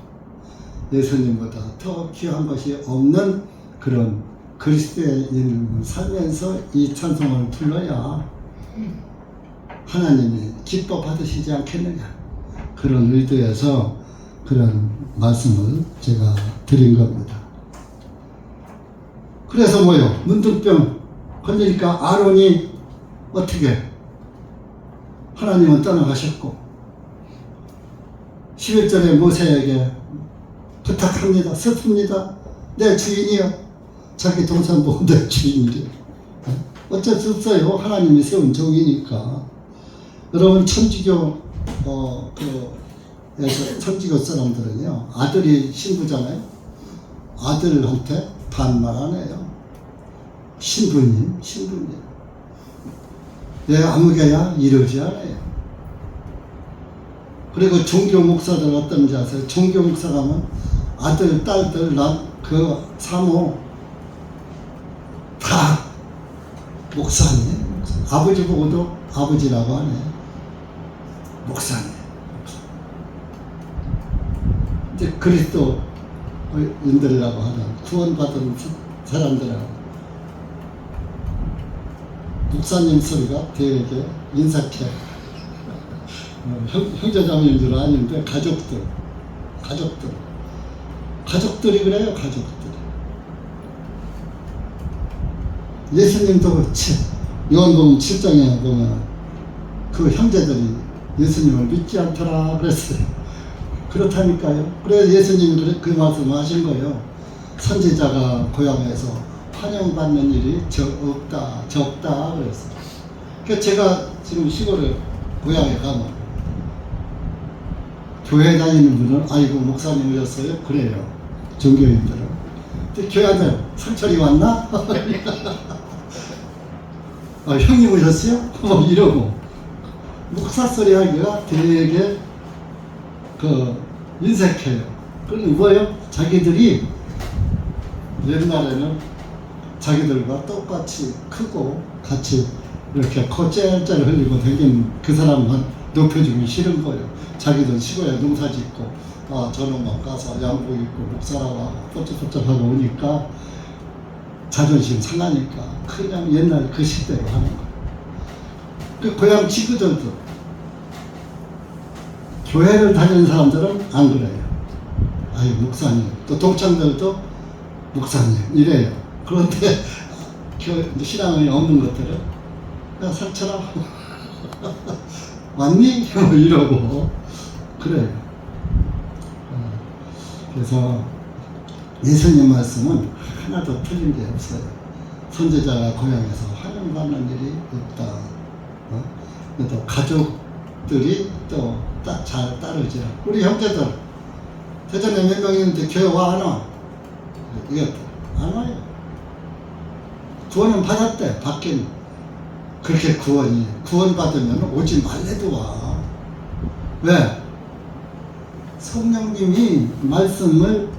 예수님보다 더 귀한 것이 없는 그런 그리스도인을 살면서 이 찬송을 불러야 하나님이 기뻐 받으시지 않겠느냐. 그런 의도에서 그런 말씀을 제가 드린 겁니다. 그래서 뭐요? 문둥병 걸리니까 아론이 어떻게? 하나님은 떠나가셨고 11절에 모세에게 부탁합니다. 슬픕니다. 내 주인이요. 자기 동산 보고 내 주인이래요. 어쩔 수 없어요. 하나님이 세운 종이니까. 여러분 천주교 천주교 사람들은요 아들이 신부잖아요. 아들한테 반말 안 해요. 신부님. 내 아무개야 이러지 않아요. 그리고 종교 목사들 어떤지 아세요? 종교 목사 가면 아들, 딸들, 그 사모 다 목사님. 아버지 보고도 아버지라고 하네. 목사님. 이제 그리스도인들이라고 하는 구원받은 사람들하고 목사님 소리가 되게 인사케. 형제자매인 줄 아는데 가족들이 그래요. 가족들이. 예수님도 그렇지. 요한복음 7장에 보면 그 형제들이 예수님을 믿지 않더라 그랬어요. 그렇다니까요. 그래서 예수님이 그 말씀을 하신 거예요. 선지자가 고향에서 환영받는 일이 적다 그랬어요. 그러니까 제가 지금 시골에 고향에 가면 교회 다니는 분은 아이고 목사님 오셨어요? 그래요. 종교인들은. 근데 교회들 상철이 왔나? 형님 오셨어요? 이러고 목사 소리 하기가 되게 인색해요. 그럼 뭐예요? 자기들이 옛날에는 자기들과 똑같이 크고 같이 이렇게 코 째째를 흘리고 다니는 그 사람만 높여주기 싫은 거예요. 자기들 시골에 농사 짓고 저놈만 가서 양복 입고 목사라고 하고 뽀짝뽀짝하고 오니까 자존심 상하니까 그냥 옛날 그 시대로 하는 거예요. 그 고향 친구들도 교회를 다니는 사람들은 안 그래요. 아유 목사님. 또 동창들도 목사님 이래요. 그런데 신앙이 없는 것들은 야 상처라 왔니? 이러고 그래요. 그래서 예수님 말씀은 하나도 틀린 게 없어요. 선지자가 고향에서 환영받는 일이 없다. 또 가족들이 또 잘 따르죠. 우리 형제들 대전에 몇 명 있는데 교회 와 안 와? 이게 안 와요. 구원은 받았대. 받긴 그렇게 구원 받으면 오지 말래도 와. 왜? 성령님이 말씀을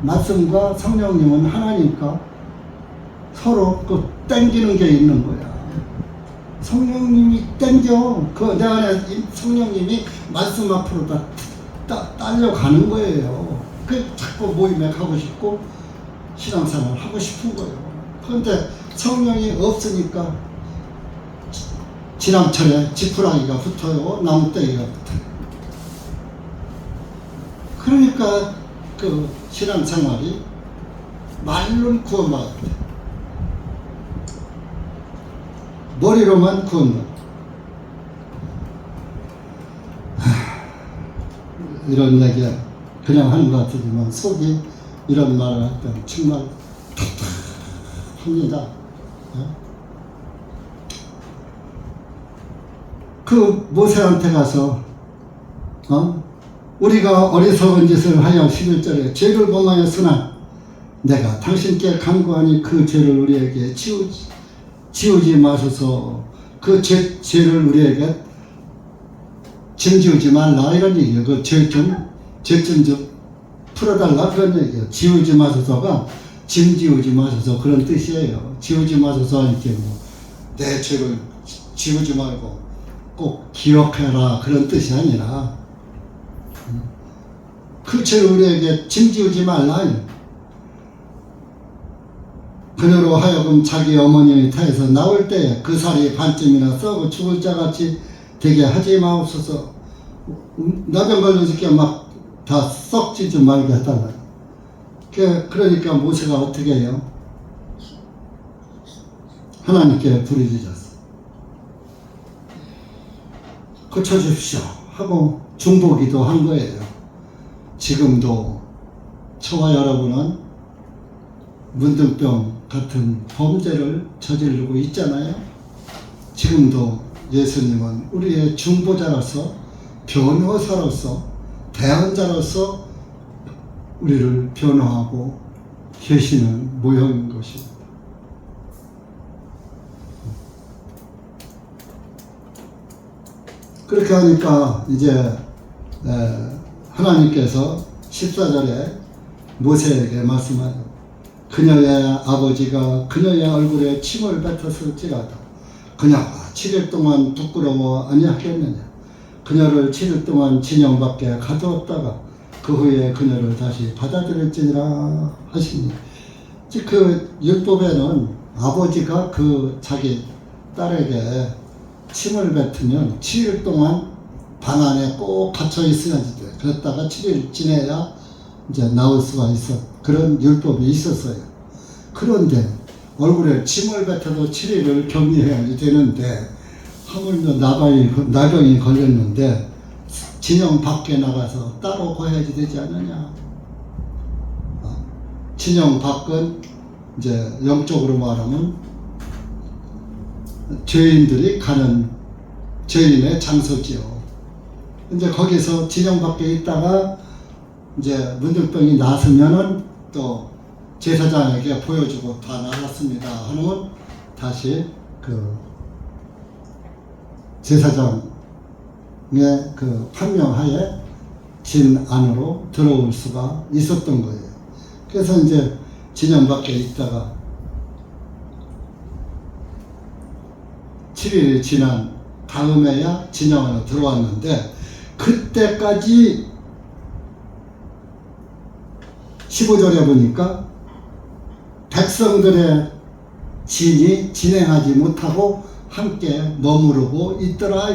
말씀과 성령님은 하나니까 서로 땡기는 게 있는 거야. 성령님이 땡겨. 내 안에 성령님이 말씀 앞으로 딸려가는 거예요. 자꾸 모임에 가고 싶고 신앙생활 하고 싶은 거예요. 그런데 성령이 없으니까 지남철에 지푸라기가 붙어요. 나무떼기가 붙어요. 그러니까 그 신앙생활이 말로는 구원받았대. 머리로만 구원받았대. 이런 얘기 그냥 하는 것 같지만 속이 이런 말을 할 때 정말 답답합니다. 그 모세한테 가서 우리가 어리석은 짓을 하여 11절에 죄를 범하였으나 내가 당신께 간구하니 그 죄를 우리에게 지우지 마소서. 그 죄를 우리에게 짐지우지 말라 이런 얘기예요. 그 죄 좀 풀어달라 그런 얘기예요. 지우지 마소서가 짐지우지 마소서 그런 뜻이에요. 지우지 마소서 이렇게 내 죄를 지우지 말고 꼭 기억해라 그런 뜻이 아니라 그 죄를 우리에게 짐지우지 말라. 그녀로 하여금 자기 어머니의 태에서 나올 때에 그 살이 반쯤이나 썩어 죽을 자같이 되게 하지 마옵소서. 나병 걸려서 막 다 썩지 좀 말게 해달라. 그러니까 모세가 어떻게 해요? 하나님께 부르짖었어. 고쳐주십시오 하고 중보기도 한 거예요. 지금도 저와 여러분은 문둥병 같은 범죄를 저지르고 있잖아요. 지금도 예수님은 우리의 중보자로서 변호사로서 대언자로서 우리를 변호하고 계시는 모형인 것입니다. 그렇게 하니까 이제 하나님께서 14절에 모세에게 말씀하죠. 그녀의 아버지가 그녀의 얼굴에 침을 뱉었을지라도 그녀가 7일 동안 부끄러워 아니하겠느냐. 그녀를 7일 동안 진영 밖에 가두었다가 그 후에 그녀를 다시 받아들일지니라 하시니, 즉 그 율법에는 아버지가 그 자기 딸에게 침을 뱉으면 7일 동안 방 안에 꼭 갇혀 있어야지 돼. 그랬다가 7일 지내야 이제 나올 수가 있어. 그런 율법이 있었어요. 그런데 얼굴에 침을 뱉어도 7일을 격리해야지 되는데 하물며 나병이 걸렸는데 진영 밖에 나가서 따로 거해야지 되지 않느냐. 진영 밖은 이제 영적으로 말하면 죄인들이 가는 죄인의 장소지요. 이제 거기서 진영 밖에 있다가 이제 문둥병이 나서면은 또 제사장에게 보여주고 다 나갔습니다 하면 다시 그 제사장의 그 판명하에 진 안으로 들어올 수가 있었던 거예요. 그래서 이제 진영 밖에 있다가 7일이 지난 다음에야 진영 안으로 들어왔는데, 그때까지 15절에 보니까 백성들의 진이 진행하지 못하고 함께 머무르고 있더라.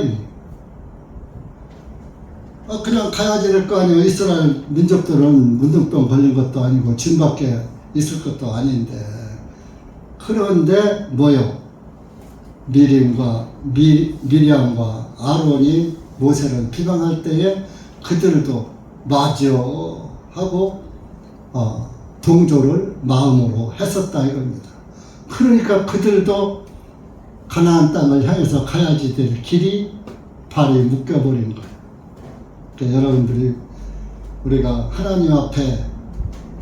그냥 가야지 될 거 아니에요. 이스라엘 민족들은 문둥병 걸린 것도 아니고 진 밖에 있을 것도 아닌데. 그런데 뭐요? 미리암과 아론이 모세를 비방할 때에 그들도 맞아 하고 동조를 마음으로 했었다 이겁니다. 그러니까 그들도 가나안 땅을 향해서 가야지 될 길이 발이 묶여버린 거예요. 그러니까 여러분들이 우리가 하나님 앞에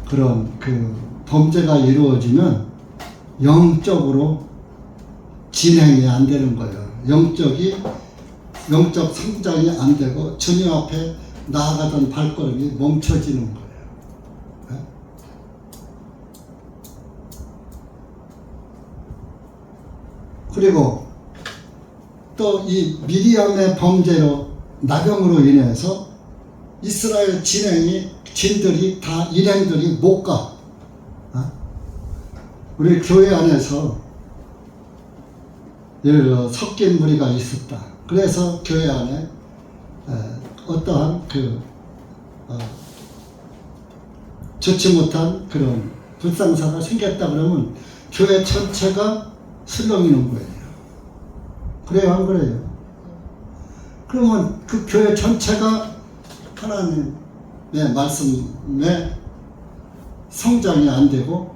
그런 그 범죄가 이루어지면 영적으로 진행이 안 되는 거예요. 영적 성장이 안 되고 주님 앞에 나아가던 발걸음이 멈춰지는 거예요. 네? 그리고 또 이 미리암의 범죄로 나병으로 인해서 이스라엘 진들이 다 일행들이 못 가. 우리 교회 안에서 예를 들어 섞인 무리가 있었다. 그래서 교회 안에 어떠한 좋지 못한 그런 불상사가 생겼다 그러면 교회 전체가 술렁이는 거예요. 그래요, 안 그래요? 그러면 그 교회 전체가 하나님의 말씀에 성장이 안 되고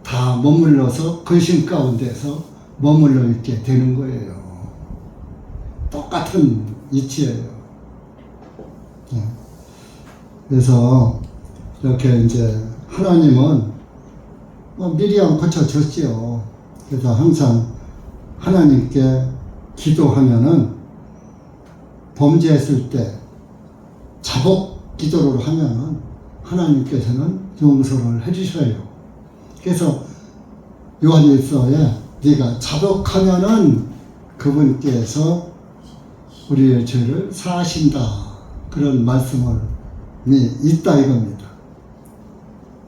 다 머물러서 근심 가운데서 머물러 있게 되는 거예요. 똑같은 이치예요. 그래서 이렇게 이제 하나님은 미리암 고쳐줬지요. 그래서 항상 하나님께 기도하면은 범죄했을 때 자복 기도를 하면은 하나님께서는 용서를 해주셔요. 그래서 요한일서에 네가 자복하면은 그분께서 우리의 죄를 사하신다 그런 말씀이 있다 이겁니다.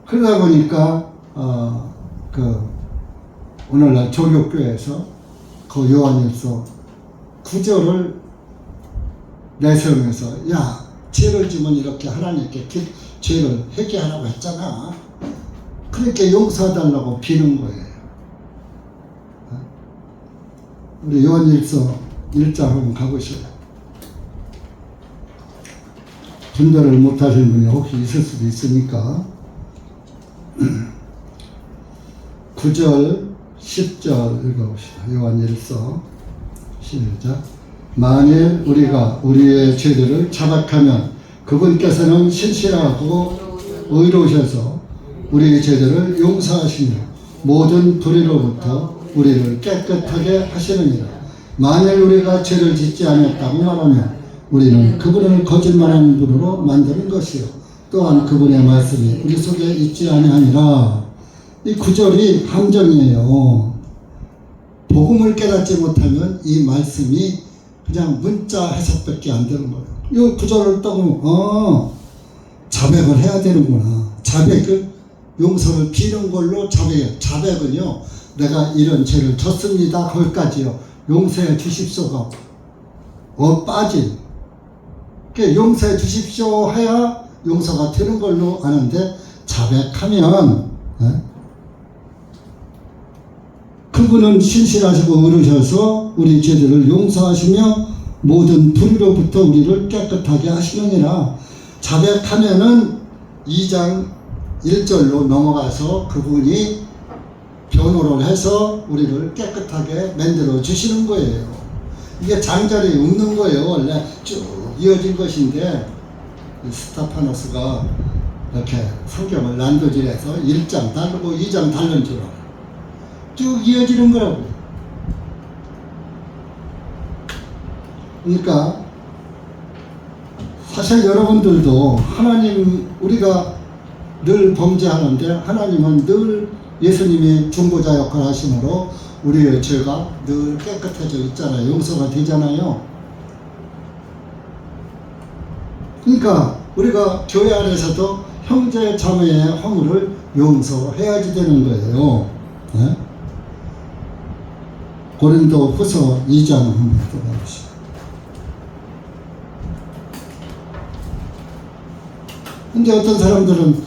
그러다 보니까 오늘날 조교교에서 그 요한일서 9절을 내세우면서 야 죄를 지면 이렇게 하나님께 죄를 회개하라고 했잖아. 그렇게 용서해달라고 비는 거예요. 우리 요한일서 1장 한번 가보시죠. 분별을 못하시는 분이 혹시 있을 수도 있으니까 9절 10절 읽어봅시다. 요한일서 시작. 만일 우리가 우리의 죄들을 자백하면 그분께서는 신실하고 의로우셔서 우리의 죄들을 용서하시며 모든 불의로부터 우리를 깨끗하게 하시느니라. 만일 우리가 죄를 짓지 않았다고 말하면 우리는 그분을 거짓말하는 분으로 만드는 것이요 또한 그분의 말씀이 우리 속에 있지 아니하니라. 이 구절이 함정이에요. 복음을 깨닫지 못하면 이 말씀이 그냥 문자 해석밖에 안 되는 거예요. 이 구절을 떠보면 자백을 해야 되는구나. 자백을 용서를 비는 걸로 자백은요. 내가 이런 죄를 졌습니다. 거기까지요. 용서해 주십시오가 빠진. 용서해 주십시오 해야 용서가 되는 걸로 아는데 자백하면 그분은 신실하시고 의로우셔서 우리 죄들을 용서하시며 모든 불의로부터 우리를 깨끗하게 하시느니라. 자백하면은 2장 1절로 넘어가서 그분이 변호를 해서 우리를 깨끗하게 만들어 주시는 거예요. 이게 장자리 없는 거예요. 원래 쭉 이어진 것인데 스테파노스가 이렇게 성경을 난도질해서 1장 다르고 2장 다른 줄 알아요. 쭉 이어지는 거라고. 그러니까 사실 여러분들도 하나님 우리가 늘 범죄하는데 하나님은 늘 예수님이 중보자 역할을 하심으로 우리의 죄가 늘 깨끗해져 있잖아요. 용서가 되잖아요. 그러니까 우리가 교회 안에서도 형제 자매의 허물을 용서해야지 되는 거예요. 네? 고린도 후서 2장 한번 들어봅시다. 근데 어떤 사람들은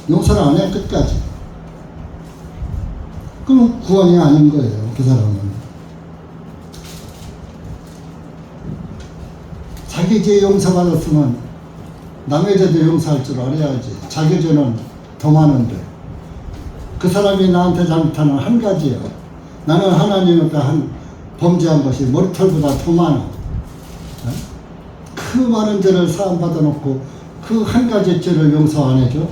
용서를 안 해, 끝까지. 그럼 구원이 아닌 거예요, 그 사람은. 자기 죄 용서받았으면 남의 죄도 용서할 줄 알아야지. 자기 죄는 더 많은데 그 사람이 나한테 잘못하는 한 가지야. 나는 하나님 앞에 한 범죄한 것이 머리털보다 더 많아. 그 많은 죄를 사함 받아놓고 그 한 가지 죄를 용서 안 해줘?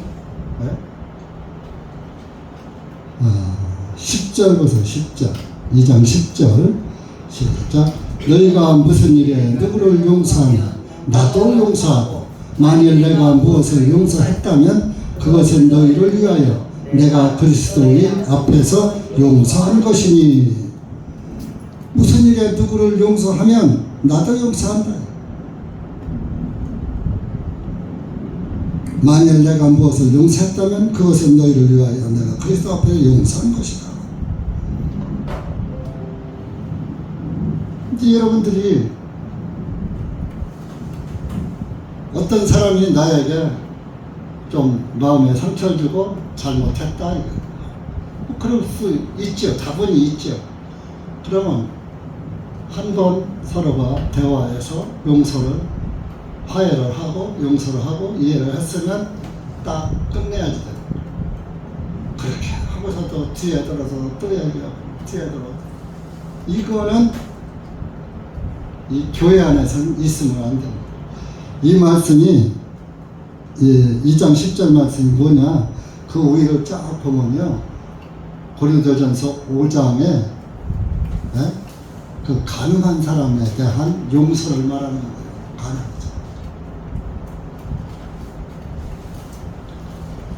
10절 보세요. 10절 2장 10절 시작. 너희가 무슨 일에 누구를 용서하냐 나도 용서하고 만일 내가 무엇을 용서했다면 그것은 너희를 위하여 내가 그리스도의 앞에서 용서한 것이니. 무슨 일에 누구를 용서하면 나도 용서한다. 만일 내가 무엇을 용서했다면 그것은 너희를 위하여 내가 그리스도 앞에 용서한 것이다. 이제 여러분들이 어떤 사람이 나에게 좀 마음에 상처를 주고 잘못했다 이거. 그럴 수 있죠. 다분히 있죠. 그러면 한 번 서로가 대화해서 용서를 화해를 하고 용서를 하고 이해를 했으면 딱 끝내야지 돼. 그렇게 하고서도 뒤에 들어서 또 얘기하고 뒤에 들어서 이거는 이 교회 안에서는 있으면 안 됩니다. 이 말씀이 2장 10절 말씀이 뭐냐, 그 위를 쫙 보면요 고린도전서 5장에 그 가능한 사람에 대한 용서를 말하는 거예요. 가능한 사람.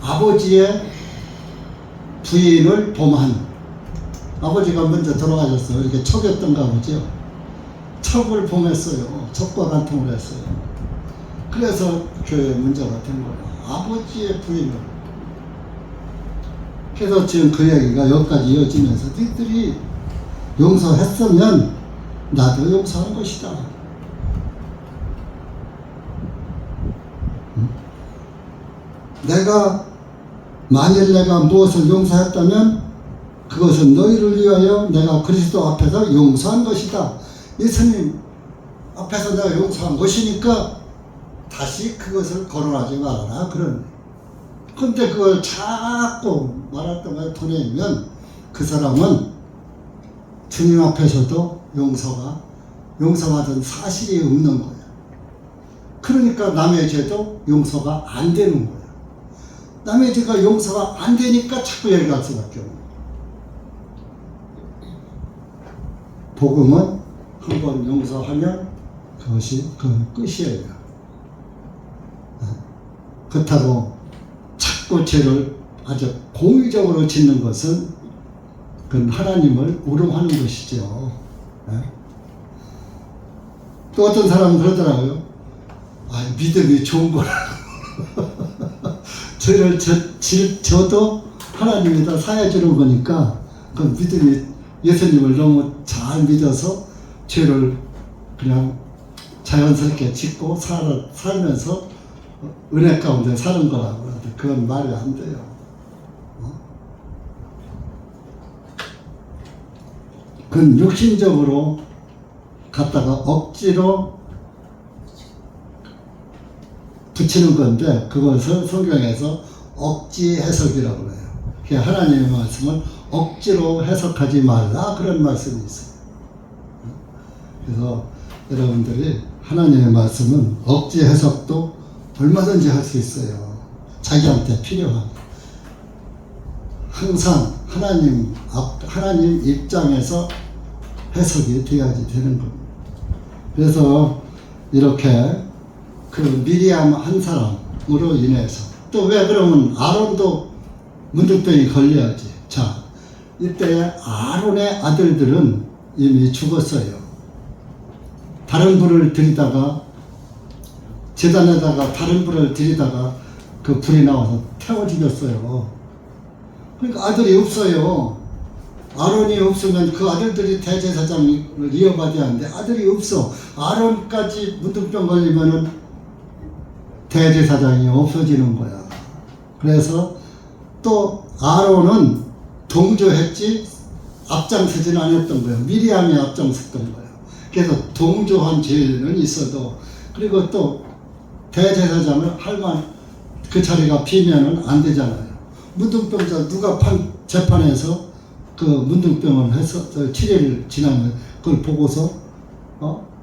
아버지의 부인을 범한, 아버지가 먼저 돌아가셨어요. 이렇게 척였던가 보죠. 척을 범했어요. 척과 간통을 했어요. 그래서 교회에 문제가 된 거예요. 아버지의 부인을. 그래서 지금 그 얘기가 여기까지 이어지면서 너희들이 용서했으면 나도 용서한 것이다. 만일 내가 무엇을 용서했다면 그것은 너희를 위하여 내가 그리스도 앞에서 용서한 것이다. 예수님 앞에서 내가 용서한 것이니까 다시 그것을 거론하지 말아라. 근데 그걸 자꾸 말할 때마다 도내면 그 사람은 주님 앞에서도 용서받은 사실이 없는 거야. 그러니까 남의 죄도 용서가 안 되는 거야. 남의 죄가 용서가 안 되니까 자꾸 얘기할 수밖에 없는 거야. 복음은 한 번 용서하면 그것이 끝이에요. 그렇다고 자꾸 죄를 아주 고의적으로 짓는 것은 그건 하나님을 우롱하는 것이죠. 또 어떤 사람은 그러더라고요. 믿음이 좋은 거라고. 죄를 져도 하나님이 다 사해주는 거니까 그 믿음이, 예수님을 너무 잘 믿어서 죄를 그냥 자연스럽게 짓고 살면서 은혜 가운데 사는 거라고 그러는데 그건 말이 안 돼요. 그건 육신적으로 갖다가 억지로 붙이는 건데 그것을 성경에서 억지 해석이라고 해요. 그러니까 하나님의 말씀을 억지로 해석하지 말라 그런 말씀이 있어요. 그래서 여러분들이 하나님의 말씀은 억지 해석도 얼마든지 할 수 있어요. 자기한테 필요한. 항상 하나님 입장에서 해석이 돼야지 되는 겁니다. 그래서 이렇게 그 미리암 한 사람으로 인해서 또 왜 그러면 아론도 문득병이 걸려야지. 자, 이때 아론의 아들들은 이미 죽었어요. 다른 불을 들이다가 제단에다가 다른 불을 들이다가 그 불이 나와서 태워 죽였어요. 그러니까 아들이 없어요. 아론이 없으면 그 아들들이 대제사장을 이어받아야 하는데 아들이 없어. 아론까지 문득병 걸리면은 대제사장이 없어지는 거야. 그래서 또 아론은 동조했지 앞장서지는 않았던 거예요. 미리암이 앞장섰던 거예요. 그래서 동조한 죄는 있어도, 그리고 또 대제사장을 할만 그 자리가 비면은 안 되잖아요. 문둥병자 누가 재판에서 그 문둥병을 해서 치료를 지나면 그걸 보고서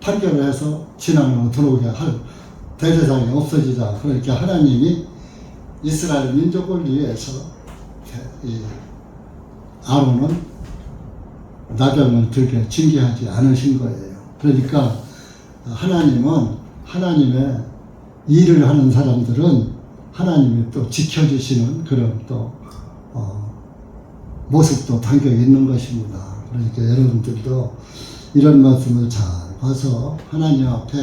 판결을 해서 진앙으로 들어오게 할 대제사장이 없어지자. 그러니까 하나님이 이스라엘 민족을 위해서 이 아론은 나병을 들게 징계하지 않으신 거예요. 그러니까 하나님은 하나님의 일을 하는 사람들은 하나님이 또 지켜주시는 그런 또 모습도 담겨 있는 것입니다. 그러니까 여러분들도 이런 말씀을 잘 봐서 하나님 앞에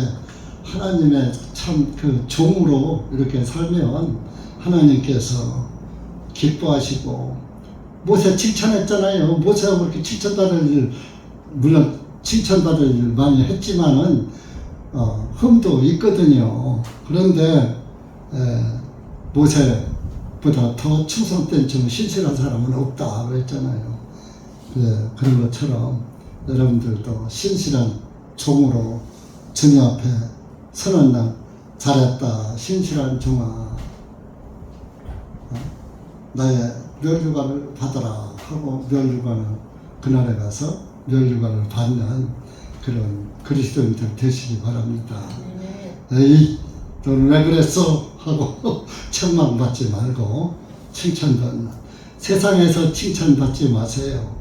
하나님의 참 그 종으로 이렇게 살면 하나님께서 기뻐하시고, 모세 칭찬했잖아요. 모세가 그렇게 칭찬받을 일, 물론 칭찬받을 일 많이 했지만은 흠도 있거든요. 그런데 모세보다 더 충성된 좀 신실한 사람은 없다 그랬잖아요. 그런 것처럼 여러분들도 신실한 종으로 주님 앞에 서는 날 잘했다 신실한 종아, 나의 멸류관을 받아라 하고 멸류관을 그날에 가서 멸류관을 받는 그런 그리스도인들 되시기 바랍니다. 에이 너는 왜 그랬어 하고 책망받지 말고 칭찬받는, 세상에서 칭찬받지 마세요.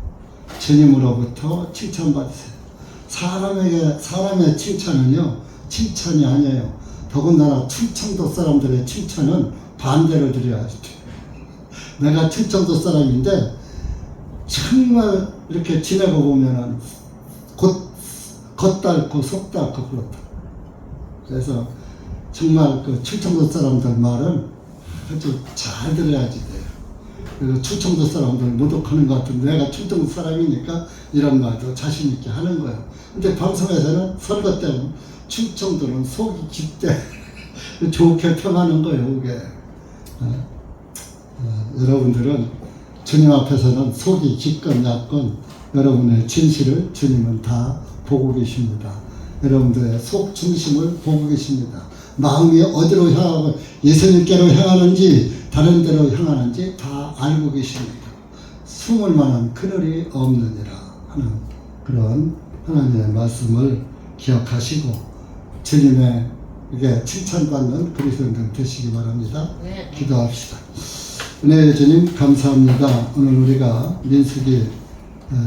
주님으로부터 칭찬받으세요. 사람의 칭찬은요 칭찬이 아니에요. 더군다나 충청도 사람들의 칭찬은 반대로 드려야지. 내가 충청도 사람인데 정말 이렇게 지내고 보면은 겉닳고 속닳고 그렇다. 그래서 정말 그 충청도 사람들 말은 아주 잘 들어야지 돼요. 그리고 충청도 사람들 모독하는 것 같은데 내가 충청도 사람이니까 이런 말도 자신 있게 하는 거예요. 근데 방송에서는 선거 때문에 충청도는 속이 깊대 좋게 평하는 거예요. 그게 여러분들은 주님 앞에서는 속이 깊건 얕건 여러분의 진실을 주님은 다 보고 계십니다. 여러분들의 속 중심을 보고 계십니다. 마음이 어디로 향하고 예수님께로 향하는지 다른 데로 향하는지 다 알고 계십니다. 숨을 만한 그늘이 없느니라 하는 그런 하나님의 말씀을 기억하시고 주님의 이게 칭찬받는 그리스도인들 되시기 바랍니다. 네. 기도합시다. 은혜의 주님 감사합니다. 오늘 우리가 민수기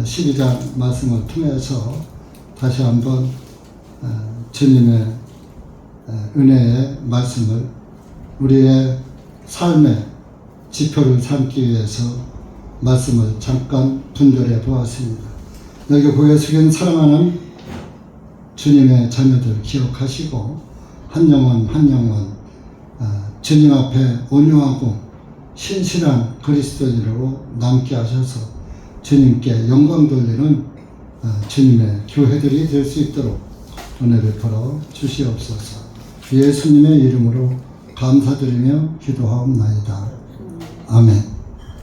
12장 말씀을 통해서 다시 한번 주님의 은혜의 말씀을 우리의 삶의 지표를 삼기 위해서 말씀을 잠깐 분별해 보았습니다. 여기 고개 숙인 사랑하는 주님의 자녀들 기억하시고 한 영혼 한 영혼 주님 앞에 온유하고 신실한 그리스도인으로 남게 하셔서 주님께 영광 돌리는 주님의 교회들이 될 수 있도록 은혜 베풀어 주시옵소서. 예수님의 이름으로 감사드리며 기도하옵나이다. 아멘.